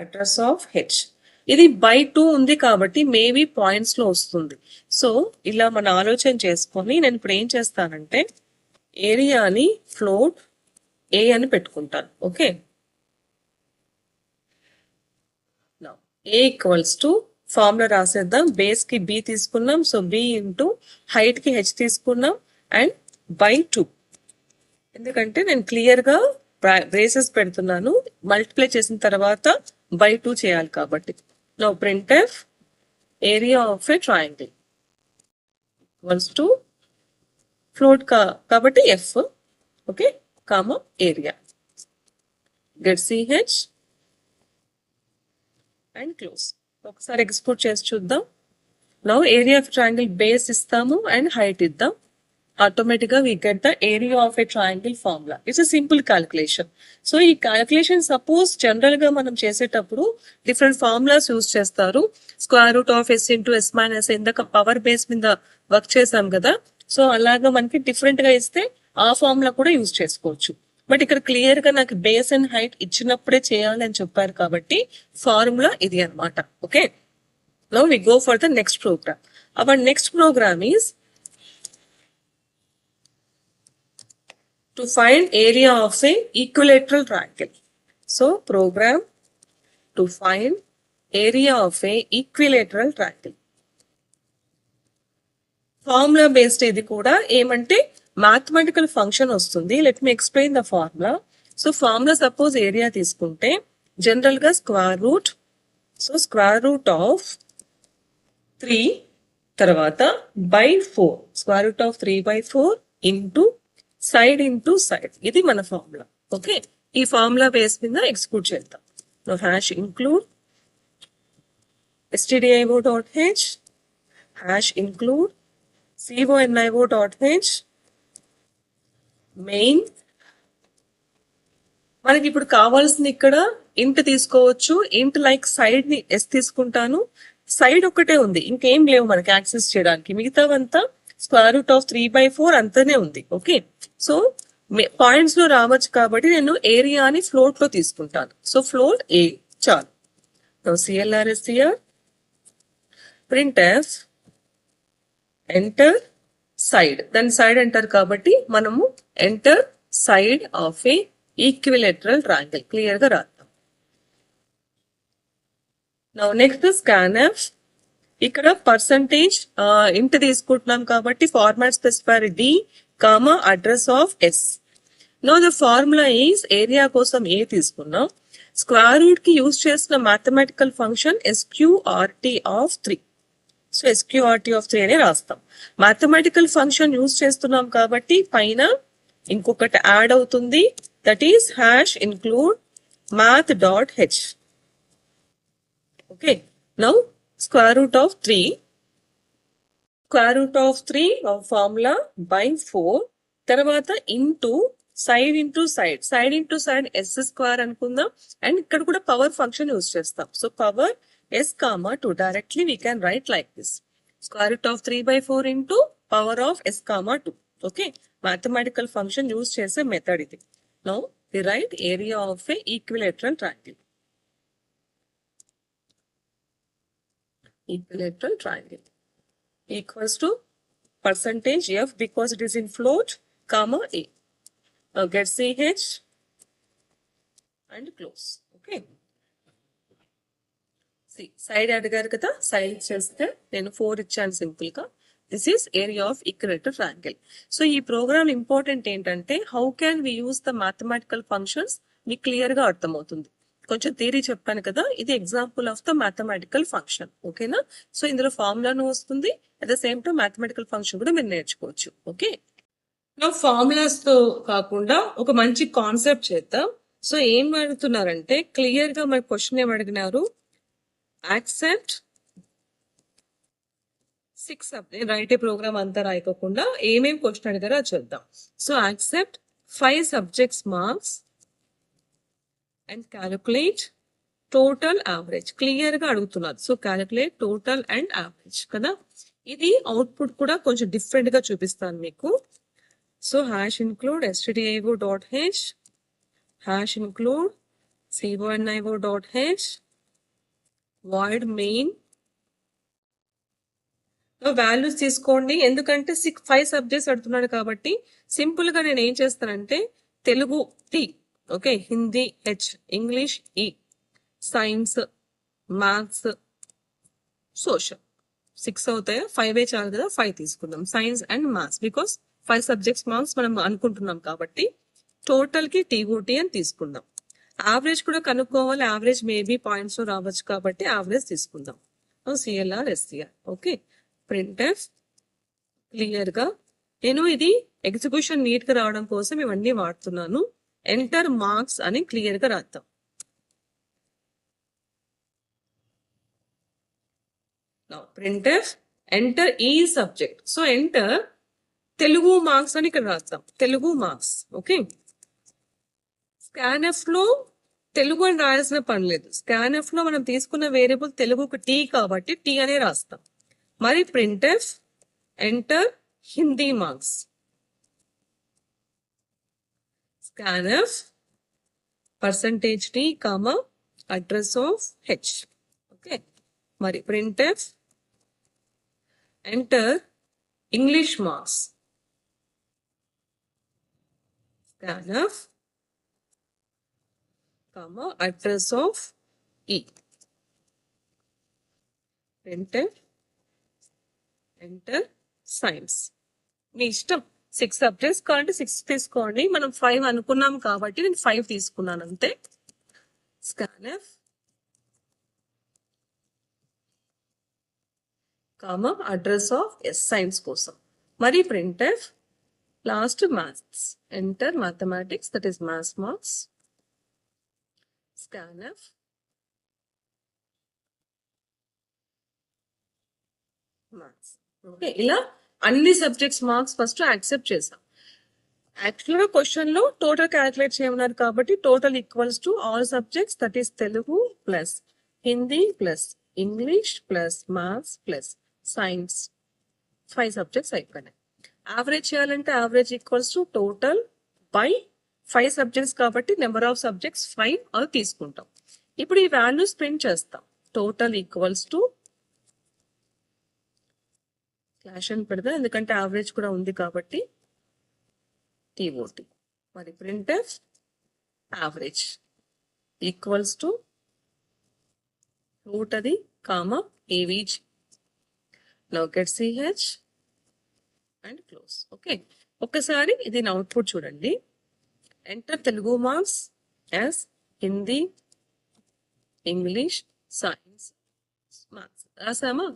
address of H. ఇది by 2 ఉంది కాబట్టి maybe points లో వస్తుంది. So ఇలా మన ఆలోచన చేసుకొని నేను ఇప్పుడు ఏం చేస్తానంటే ఏరియాని ఫ్లోట్ A అని పెట్టుకుంటాను. Okay, A equals to formula రాసేద్దాం. బేస్ కి B తీసుకున్నాం, సో B ఇంటూ హైట్ కి H తీసుకున్నాం అండ్ బై 2. ఎందుకంటే నేను క్లియర్ గా బ్రేసెస్ పెడుతున్నాను, మల్టిప్లై చేసిన తర్వాత బై 2 చేయాలి కాబట్టి. Now printf area of a triangle equals to float కాబట్టి F. Okay, comma area get CH and close. ఒకసారి ఎక్స్పోర్ట్ చేసి చూద్దాం. Now area of triangle base ఇస్తాము అండ్ హైట్ ఇద్దాం. ఆటోమేటిక్ గా we get the area of a triangle formula. It's a simple calculation. So ఈ calculation suppose general గా మనం చేసేటప్పుడు డిఫరెంట్ ఫార్ములాస్ యూజ్ చేస్తారు. √S × S - ఇందాక పవర్ బేస్ మీద వర్క్ చేసాం కదా, సో అలాగా మనకి డిఫరెంట్ గా ఇస్తే ఆ ఫార్ములా కూడా యూజ్ చేసుకోవచ్చు. బట్ ఇక్కడ క్లియర్ గా నాకు బేస్ అండ్ హైట్ ఇచ్చినప్పుడే చేయాలి అని చెప్పారు కాబట్టి ఫార్ములా ఇది అనమాట. Okay, now we go for the next program. Our next program is to find area of a equilateral triangle. So program to find area of a equilateral triangle. Formula based ఇది కూడా ఏమంటే mathematical function వస్తుంది. Let me explain the formula. So formula suppose area తీసుకుంటే general గా square route, so square root of 3 తర్వాత by 4, square root of 3/4 into side ఇది మన formula. Okay, ఈ ఫార్ములా బేస్ మీద ఎగ్జిక్యూట్ చేద్దాం. Hash include stdio.h hash include conio.h main. మనకి ఇప్పుడు కావాల్సింది ఇక్కడ ఇంట్ తీసుకోవచ్చు. ఇంట్ లైక్ సైడ్ ని ఎస్ తీసుకుంటాను. సైడ్ ఒక్కటే ఉంది, ఇంకేం లేవు మనకి యాక్సెస్ చేయడానికి. మిగతావంతా స్క్వేర్ రూట్ ఆఫ్ 3/4 అంతానే ఉంది. ఓకే, సో పాయింట్స్ లో రావచ్చు కాబట్టి నేను ఏరియాని ఫ్లోట్ లో తీసుకుంటాను. సో ఫ్లోట్ ఏ చాలు. CLR is here. printf enter side, దాని సైడ్ ఎంటర్ కాబట్టి మనము enter side of A equilateral triangle clear గా రాద్దాం. Now next scanf. ఇక్కడ పర్సంటేజ్ ఇంట్ తీసుకుంటున్నాం కాబట్టి format specifier d, address of s. Now the formula is area కోసం ఏ తీసుకున్నాం. స్క్వేర్ రూట్ కి యూజ్ చేసిన mathematical function SQRT of 3. So SQRT of 3 అనే రాస్తాం. మ్యాథమెటికల్ ఫంక్షన్ యూజ్ చేస్తున్నాం కాబట్టి పైన ఇంకొకటి యాడ్ అవుతుంది, that is hash include math.h. Okay, now square root of 3 formula by 4 తర్వాత ఇంటూ సైడ్ s² అనుకుందాం. అండ్ ఇక్కడ కూడా పవర్ ఫంక్షన్ యూజ్ చేస్తాం. So power s(2) directly we can write like this. Square root of 3/4 into power of s(2). Okay, mathematical function use chese method idi. Now we write area of a equilateral triangle. Equilateral triangle equals to percentage f because it is in float, comma a. Now get ch and close. Okay. Side అడిగారు కదా, side చేస్తే నేను 4 ఇచ్చాను simple గా. This is area of equilateral triangle. So ఈ program important ఏంటంటే how can we use the mathematical functions మీకు clear గా అర్థమవుతుంది. కొంచెం థియరీ చెప్పాను కదా, ఇది example of the mathematical function. ఓకేనా, సో ఇందులో ఫార్ములాను వస్తుంది, at the same time mathematical function కూడా మీరు నేర్చుకోవచ్చు. ఓకే, నా ఫార్ములాస్ తో కాకుండా ఒక మంచి కాన్సెప్ట్ చేద్దాం. సో ఏం అడుగుతున్నారంటే క్లియర్ గా మన క్వశ్చన్ ఏం అడిగినారు, యాక్సెప్ట్ 6 రైట్ ప్రోగ్రామ్ అంతా రాయకోకుండా ఏమేం క్వశ్చన్ అడిగారో చూద్దాం. So accept 5 subjects marks and calculate total average. Clear గా అడుగుతున్నారు. So calculate total and average కదా. ఇది అవుట్పుట్ కూడా కొంచెం డిఫరెంట్ గా చూపిస్తాను మీకు. So hash include stdio.h hash include conio.h void main. Values తీసుకోండి, ఎందుకంటే 5 సబ్జెక్ట్స్ అడుగుతున్నాడు కాబట్టి సింపుల్ గా నేను ఏం చేస్తానంటే Telugu T, okay, Hindi H, English E, science, maths, social 6 అవుతాయా, 5 చాలు కదా, 5 తీసుకుందాం. Science and maths because 5 subjects marks మనం అనుకుంటున్నాం కాబట్టి టోటల్ కి TOT అని తీసుకుందాం. యావరేజ్ కూడా కనుక్కోవాలి, యావరేజ్ మేబీ పాయింట్స్ లో రావచ్చు కాబట్టి యావరేజ్ తీసుకుందాం. CLR SCR. Okay, printf clear గా నేను ఇది ఎగ్జిక్యూషన్ నీట్ గా రావడం కోసం ఇవన్నీ వాడుతున్నాను. ఎంటర్ మార్క్స్ అని క్లియర్ గా రాద్దాం. printf ఎంటర్ ఈ subject. So enter Telugu marks అని ఇక్కడ రాద్దాం, తెలుగు మార్క్స్. ఓకే, scanf లో తెలుగు అని రాయాల్సిన పని లేదు. scanf లో మనం తీసుకున్న వేరియబుల్ తెలుగుకు T కాబట్టి T అనే రాస్తాం. మరి printf enter Hindi marks. scanf %T, address of H. Okay, మరి printf enter English marks. scanf, comma, address of E. Enter, enter, science. మీ ఇష్టం 6 సబ్జెక్ట్స్ కావాలంటే 6 తీసుకోండి. మనం 5 అనుకున్నాం కాబట్టి నేను 5 తీసుకున్నాను అంతే. Scanf comma address of S science కోసం. మరి printf last maths. Enter mathematics, that is maths marks. Scanf maths. Okay, ఇలా అన్ని సబ్జెక్ట్స్ మార్క్స్ ఫస్ట్ యాక్సెప్ట్ చేసాం. యాక్చువల్ గా క్వశ్చన్ లో టోటల్ క్యాలిక్యులేట్ చేయమన్నారు కాబట్టి total equals to all subjects, that is Telugu plus Hindi plus English plus maths plus science. 5 subjects అయిపోయినాయి. Average చేయాలంటే average equals to total by 5 subjects కాబట్టి నెంబర్ ఆఫ్ సబ్జెక్ట్స్ 5 అది తీసుకుంటాం. ఇప్పుడు ఈ వాల్యూస్ ప్రింట్ చేస్తాం. టోటల్ ఈక్వల్స్ టు స్లాష్ అని పెడతా, ఎందుకంటే యావరేజ్ కూడా ఉంది కాబట్టి TOT. మరి printf average equals to root అది comma AVG. Now get CH and close. Okay, ఒక్కసారి ఇది అవుట్పుట్ చూడండి. Enter Telugu marks as Hindi, English, science, maths రాసామా?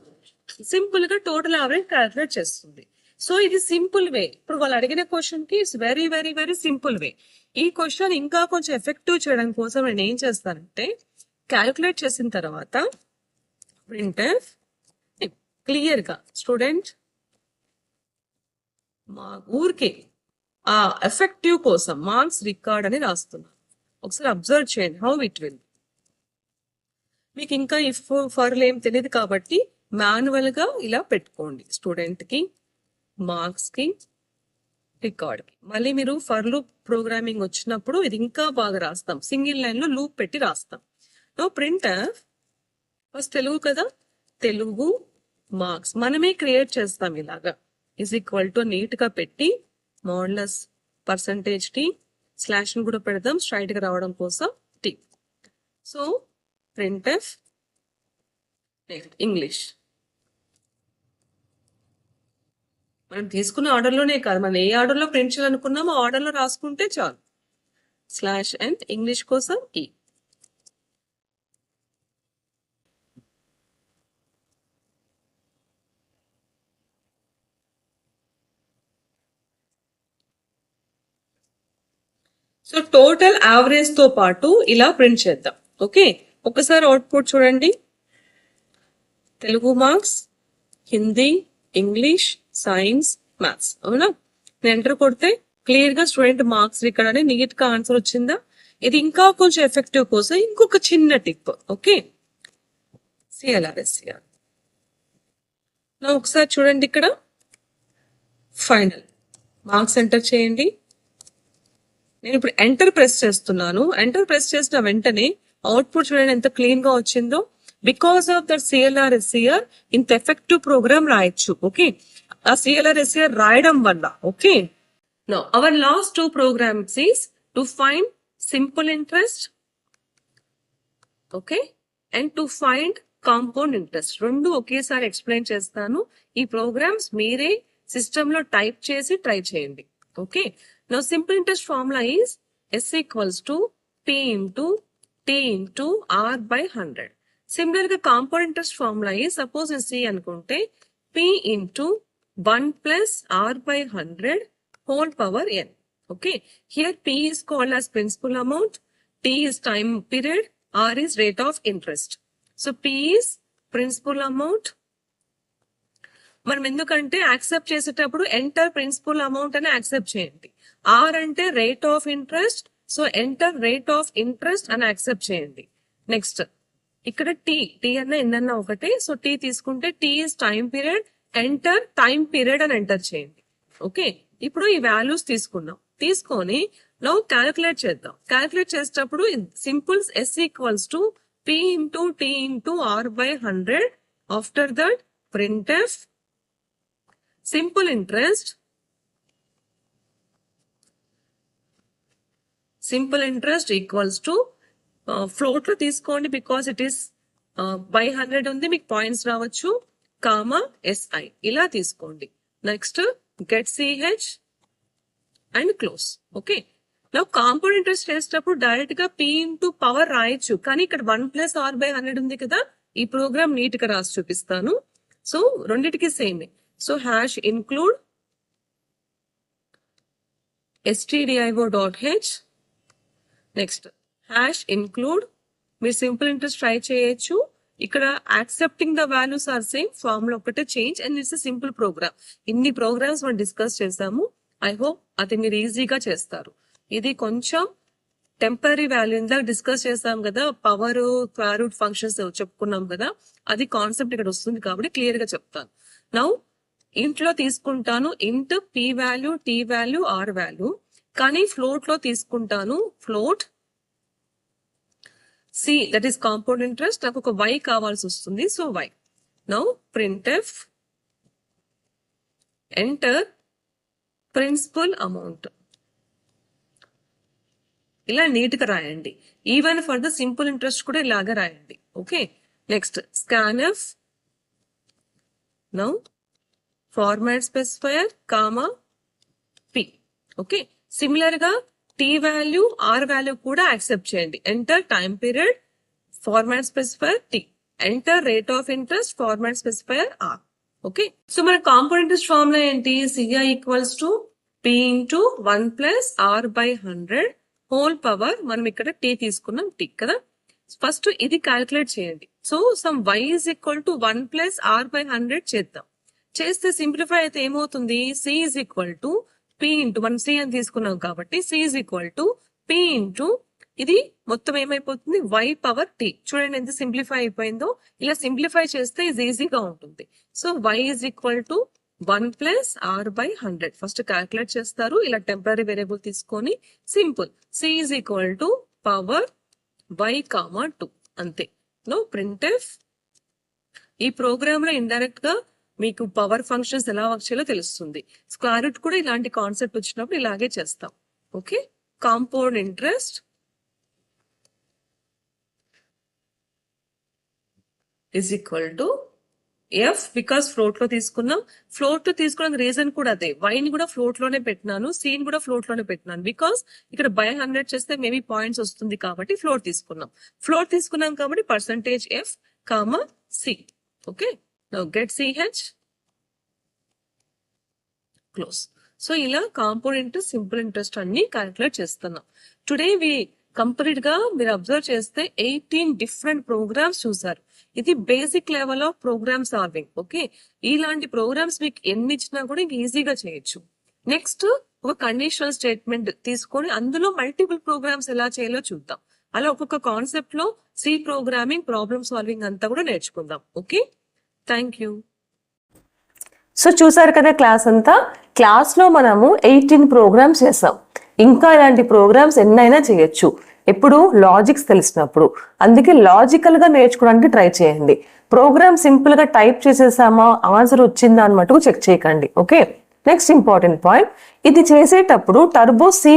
సింపుల్ గా టోటల్ యావరేజ్ క్యాలిక్యులేట్ చేస్తుంది. సో ఇది సింపుల్ వే. ఇప్పుడు వాళ్ళు అడిగిన క్వశ్చన్ కి it's very very very simple వే. ఈ క్వశ్చన్ ఇంకా కొంచెం ఎఫెక్టివ్ చేయడం కోసం నేను ఏం చేస్తానంటే క్యాలిక్యులేట్ చేసిన తర్వాత ప్రింట్ఎఫ్ క్లియర్ గా స్టూడెంట్ మా ఊరికి ఆ ఎఫెక్టివ్ కోసం మార్క్స్ రికార్డ్ అని రాస్తున్నాను. ఒకసారి అబ్జర్వ్ చేయండి హౌ ఇట్ విల్. మీకు ఇంకా ఇఫ్ ఫర్లు ఏం తెలియదు కాబట్టి మాన్యువల్ గా ఇలా పెట్టుకోండి. స్టూడెంట్ కి, మార్క్స్ కి, రికార్డ్ కి. మళ్ళీ మీరు ఫర్ లూప్ ప్రోగ్రామింగ్ వచ్చినప్పుడు ఇది ఇంకా బాగా రాస్తాం. సింగిల్ లైన్ లో లూప్ పెట్టి రాస్తాం. నో ప్రింట్ఎఫ్ ఫస్ట్ తెలుగు కదా, తెలుగు మార్క్స్ మనమే క్రియేట్ చేస్తాం. ఇలాగా ఈజ్ ఈక్వల్ టు నీట్ గా పెట్టి మోడ్లెస్ పర్సంటేజ్ టీ స్లాష్ ని కూడా పెడదాం స్ట్రైట్ గా రావడం కోసం టీ. సో ప్రింట్ఎఫ్ ఇంగ్లీష్ మనం తీసుకున్న ఆర్డర్లోనే కాదు, మనం ఏ ఆర్డర్లో ప్రింట్ చేయాలనుకున్నామో ఆ ఆర్డర్లో రాసుకుంటే చాలు. స్లాష్ అండ్ ఇంగ్లీష్ కోసం ఈ. సో టోటల్ యావరేజ్ తో పాటు ఇలా ప్రింట్ చేద్దాం. ఓకే, ఒకసారి అవుట్పుట్ చూడండి. Telugu marks, Hindi, English, science, maths. అవునా? నేను ఎంటర్ కొడితే క్లియర్ గా స్టూడెంట్ మార్క్స్ ఇక్కడ అని నీట్ గా ఆన్సర్ వచ్చిందా? ఇది ఇంకా కొంచెం ఎఫెక్టివ్ కోసం ఇంకొక చిన్న టిప్. Okay, CLRSCR. నా ఒకసారి చూడండి, ఇక్కడ ఫైనల్ మార్క్స్ ఎంటర్ చేయండి. నేను ఇప్పుడు ఎంటర్ ప్రెస్ చేస్తున్నాను. ఎంటర్ ప్రెస్ చేసిన వెంటనే అవుట్పుట్ చూడండి ఎంత క్లీన్ గా వచ్చిందో. బికాస్ ఆఫ్ దట్ CLRSCR ఇంత ఎఫెక్టివ్ ప్రోగ్రామ్ రాయొచ్చు. ఓకే, ఆ CLRSCR రాయడం వల్ల. Okay, now our last 2 programs is to find simple interest, okay, and to find compound interest. రెండు ఒకేసారి ఎక్స్ప్లెయిన్ చేస్తాను. ఈ ప్రోగ్రామ్స్ మీరే సిస్టమ్ లో టైప్ చేసి ట్రై చేయండి. Okay, now simple interest formula is S equals to P into T into R by 100. Similar గా compound interest formula is, suppose నేను C అనుకుంటే P into 1 plus R by 100 whole power n. Okay, here P is called as principal amount, T is time period, R is rate of interest. So P is principal amount. మనం ఎందుకంటే accept చేసేటప్పుడు enter principal amount అని accept చేయండి. R అంటే rate of interest, so enter rate of interest అని accept చేయండి. Next ఇక్కడ tea అన్న ఎన్నన్నా ఒకటే, సో టీ తీసుకుంటే T is time period, enter time period అని ఎంటర్ చేయండి. ఓకే, ఇప్పుడు ఈ వాల్యూస్ తీసుకొని నౌ క్యాలిక్యులేట్ చేద్దాం. క్యాలిక్యులేట్ చేసేటప్పుడు simple S equals to P into T into R by 100. After that printf simple interest simple interest equals to float లో తీసుకోండి because it is by 100 ఉంది, మీకు పాయింట్స్ రావచ్చు, కామా SI ఇలా తీసుకోండి. Next get CH and close. Okay, నా compound interest చేసేటప్పుడు direct గా P ఇంటూ పవర్ రాయొచ్చు, కానీ ఇక్కడ 1 + R/100 ఉంది కదా, ఈ ప్రోగ్రామ్ నీట్ గా రాసి చూపిస్తాను. సో రెండిటికి same. So hash include stdio.h, next hash include, మీరు సింపుల్ ఇంట్రెస్ట్ ట్రై చేయొచ్చు. ఇక్కడ accepting the values are same, formula ఒకటే change and it's simple program. ఇన్ని ప్రోగ్రామ్స్ మనం డిస్కస్ చేసాము. ఐ హోప్ అది మీరు ఈజీగా చేస్తారు. ఇది కొంచెం టెంపరీ వాల్యూ, ఇందాక డిస్కస్ చేసాం కదా, పవర్ స్క్వేర్ రూట్ ఫంక్షన్స్ చెప్పుకున్నాం కదా, అది కాన్సెప్ట్ ఇక్కడ వస్తుంది కాబట్టి క్లియర్ గా చెప్తాను. నౌ ఇంట్లో తీసుకుంటాను int P value, T value, R value, కానీ ఫ్లోట్ లో తీసుకుంటాను float C, that is compound interest. నాకు ఒక Y కావాల్సి వస్తుంది, so Y. Now printf enter principal amount, ఇలా నీట్ గా రాయండి. Even for the simple interest కూడా ఇలాగా రాయండి. Okay, next scanf, now format specifier comma P. Okay, similar గా T వాల్యూ, R వాల్యూ కూడా యాక్సెప్ట్ చేయండి. Enter time period, format specifier T, enter rate of interest, format specifier R. Okay, so మన compound interest formula ఏంటి? CI equals to P into 1 + R/100 whole power, మనం ఇక్కడ T తీసుకున్నాం, T కదా. First ఇది calculate చేయండి. So some Y is equal to 1 + R/100 చేద్దాం. చేస్తే సింప్లిఫై అయితే ఏమవుతుంది? C is equal to P into, మనం C అని తీసుకున్నాం కాబట్టి C is equal to P into, ఇది మొత్తం ఏమైపోతుంది? Y power T. చూడండి ఎంత సింప్లిఫై అయిపోయిందో. ఇలా సింప్లిఫై చేస్తే ఇది ఈజీగా ఉంటుంది. So Y is equal to 1 + R/100 first calculate చేస్తారు. ఇలా టెంపరీ వేరియబుల్ తీసుకొని simple C is equal to power Y, 2 అంతే. నో printf, ఈ ప్రోగ్రామ్ లో ఇండైరెక్ట్ గా మీకు పవర్ ఫంక్షన్స్ ఎలా వర్క్ చేయాలో తెలుస్తుంది. స్క్వేర్ రూట్ కూడా ఇలాంటి కాన్సెప్ట్ వచ్చినప్పుడు ఇలాగే చేస్తాం. Okay, compound interest is equal to F, because float లో తీసుకున్నాం. ఫ్లోట్ లో తీసుకున్న రీజన్ కూడా అదే, Y ని కూడా ఫ్లోట్ లోనే పెట్టినాను, C ని కూడా ఫ్లోట్ లోనే పెట్టినాను, బికాస్ ఇక్కడ బై 100 చేస్తే మేబీ పాయింట్స్ వస్తుంది కాబట్టి ఫ్లోట్ తీసుకున్నాం. ఫ్లోట్ తీసుకున్నాం కాబట్టి %F, C. Okay, now get CH, close. So ఇలా కాంపౌండ్ ఇంట్రెస్ట్, సింపుల్ ఇంట్రెస్ట్ అన్ని క్యాల్కులేట్ చేస్తున్నాం. టుడే కంప్లీట్ గా మీరు అబ్జర్వ్ చేస్తే 18 డిఫరెంట్ ప్రోగ్రామ్స్ చూసారు. ఇది basic level of program solving. Okay, ఇలాంటి ప్రోగ్రామ్స్ మీకు ఎన్ని ఇచ్చినా కూడా ఈజీగా చేయొచ్చు. నెక్స్ట్ ఒక కండిషనల్ స్టేట్మెంట్ తీసుకొని అందులో మల్టిపుల్ ప్రోగ్రామ్స్ ఎలా చేయాలో చూద్దాం. అలా ఒక్కొక్క కాన్సెప్ట్ లో C ప్రోగ్రామింగ్, ప్రాబ్లమ్ సాల్వింగ్ అంతా కూడా నేర్చుకుందాం. Okay, thank you. సో చూసారు కదా క్లాస్ అంతా. క్లాస్ లో మనము 18 ప్రోగ్రామ్స్ చేసాం. ఇంకా ఇలాంటి ప్రోగ్రామ్స్ ఎన్నైనా చేయొచ్చు, ఎప్పుడు లాజిక్స్ తెలిసినప్పుడు. అందుకే లాజికల్ గా నేర్చుకోవడానికి ట్రై చేయండి. ప్రోగ్రామ్ సింపుల్ గా టైప్ చేసేసామా, ఆన్సర్ వచ్చిందా అని మటుకు చెక్ చేయకండి. ఓకే, నెక్స్ట్ ఇంపార్టెంట్ పాయింట్, ఇది చేసేటప్పుడు టర్బో C++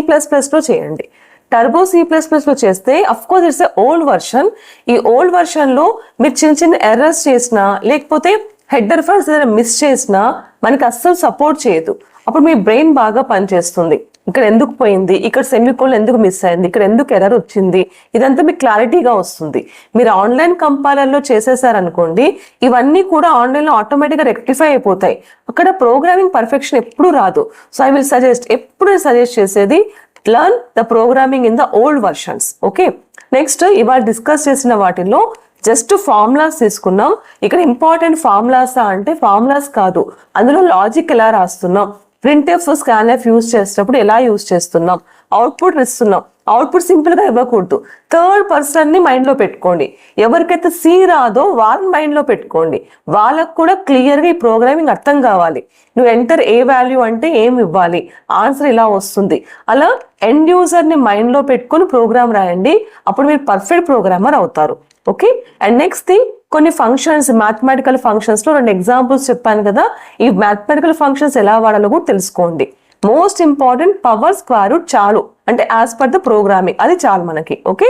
లో చేయండి. టర్బో C++ లో చేస్తే of course it's old version. ఈ ఓల్డ్ వర్షన్ లో మీరు చిన్న చిన్న ఎర్రర్స్ చేసినా, లేకపోతే హెడర్ ఫైల్స్ ఏదైనా మిస్ చేసినా మనకి అస్సలు సపోర్ట్ చేయదు. అప్పుడు మీ బ్రెయిన్ బాగా పనిచేస్తుంది. ఇక్కడ ఎందుకు పోయింది, ఇక్కడ సెమికోలన్ ఎందుకు మిస్ అయింది, ఇక్కడ ఎందుకు ఎర్రర్ వచ్చింది, ఇదంతా మీకు క్లారిటీగా వస్తుంది. మీరు ఆన్లైన్ కంపైలర్ లో చేసేసారనుకోండి, ఇవన్నీ కూడా ఆన్లైన్ లో ఆటోమేటిక్ గా రెక్టిఫై అయిపోతాయి. అక్కడ ప్రోగ్రామింగ్ పర్ఫెక్షన్ ఎప్పుడు రాదు. సో ఐ విల్ సజెస్ట్, ఎప్పుడు సజెస్ట్ చేసేది learn the programming in the old versions. Okay, next ఇవాళ డిస్కస్ చేసిన వాటిల్లో జస్ట్ ఫార్ములాస్ తీసుకున్నాం. ఇక్కడ ఇంపార్టెంట్ ఫార్ములాస్ అంటే ఫార్ములాస్ కాదు, అందులో లాజిక్ ఎలా రాస్తున్నాం, ప్రింట్ఎఫ్, స్కాన్ఎఫ్ యూజ్ చేసేటప్పుడు ఎలా యూజ్ చేస్తున్నాం, అవుట్పుట్ ఇస్తున్నాం. అవుట్పుట్ సింపుల్ గా ఇవ్వకూడదు, థర్డ్ పర్సన్ ని మైండ్ లో పెట్టుకోండి. ఎవరికైతే C రాదో వాళ్ళని మైండ్ లో పెట్టుకోండి. వాళ్ళకు కూడా క్లియర్ గా ఈ ప్రోగ్రామింగ్ అర్థం కావాలి. నువ్వు ఎంటర్ ఏ వాల్యూ అంటే ఏం ఇవ్వాలి, ఆన్సర్ ఇలా వస్తుంది. అలా ఎండ్ యూజర్ ని మైండ్ లో పెట్టుకొని ప్రోగ్రామ్ రాయండి. అప్పుడు మీరు పర్ఫెక్ట్ ప్రోగ్రామర్ అవుతారు. ఓకే, అండ్ నెక్స్ట్ థింగ్, కొన్ని ఫంక్షన్స్, మ్యాథమెటికల్ ఫంక్షన్స్ లో 2 ఎగ్జాంపుల్స్ చెప్పాను కదా, ఈ మ్యాథమెటికల్ ఫంక్షన్స్ ఎలా వాడాలో కూడా తెలుసుకోండి. Most important power, square root చాలు. అంటే యాజ్ పర్ ద ప్రోగ్రామింగ్, అది చాలు మనకి. ఓకే,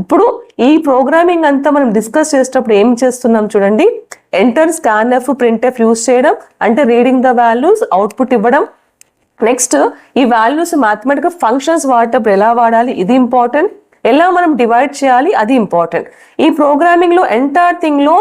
ఇప్పుడు ఈ ప్రోగ్రామింగ్ అంతా మనం డిస్కస్ చేసేటప్పుడు ఏం చేస్తున్నాం చూడండి. ఎంటర్, స్కాన్ఎఫ్, ప్రింట్ఎఫ్ యూజ్ చేయడం, అంటే రీడింగ్ ద వాల్యూస్, అవుట్పుట్ ఇవ్వడం. నెక్స్ట్ ఈ వాల్యూస్ మ్యాథమెటికల్ ఫంక్షన్స్ వాడేటప్పుడు ఎలా వాడాలి, ఇది ఇంపార్టెంట్. ఎలా మనం డివైడ్ చేయాలి, అది ఇంపార్టెంట్. ఈ ప్రోగ్రామింగ్ లో ఎంటైర్ థింగ్ లో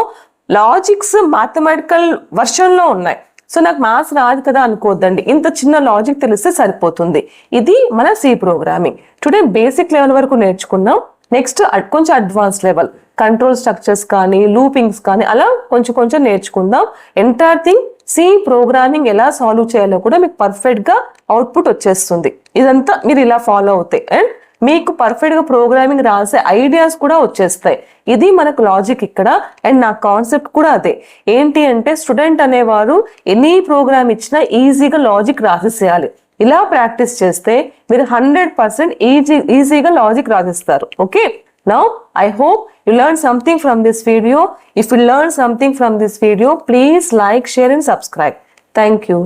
లాజిక్స్ మ్యాథమెటికల్ వర్షన్ లో ఉన్నాయి. సో నాకు మ్యాథ్స్ రాదు కదా అనుకోవద్దండి, ఇంత చిన్న లాజిక్ తెలిస్తే సరిపోతుంది. ఇది మన C programming. Today basic level వరకు నేర్చుకున్నాం. నెక్స్ట్ కొంచెం అడ్వాన్స్ లెవెల్, కంట్రోల్ స్ట్రక్చర్స్ కానీ లూపింగ్స్ కానీ అలా కొంచెం కొంచెం నేర్చుకుందాం. ఎంటైర్ థింగ్ సి ప్రోగ్రామింగ్ ఎలా సాల్వ్ చేయాలో కూడా మీకు పర్ఫెక్ట్ గా అవుట్పుట్ వచ్చేస్తుంది. ఇదంతా మీరు ఇలా ఫాలో అవుతాయి అండ్ మీకు పర్ఫెక్ట్ గా ప్రోగ్రామింగ్ రాసే ఐడియాస్ కూడా వచ్చేస్తాయి. ఇది మనకు లాజిక్ ఇక్కడ. అండ్ నా కాన్సెప్ట్ కూడా అదే. ఏంటి అంటే స్టూడెంట్ అనేవారు ఎనీ ప్రోగ్రామ్ ఇచ్చినా ఈజీగా లాజిక్ రాసేసేయాలి. ఇలా ప్రాక్టీస్ చేస్తే మీరు 100% ఈజీగా లాజిక్ రాసిస్తారు. Okay, now I hope you learned something from this video. If you learned something from this video, please like, share and subscribe. Thank you.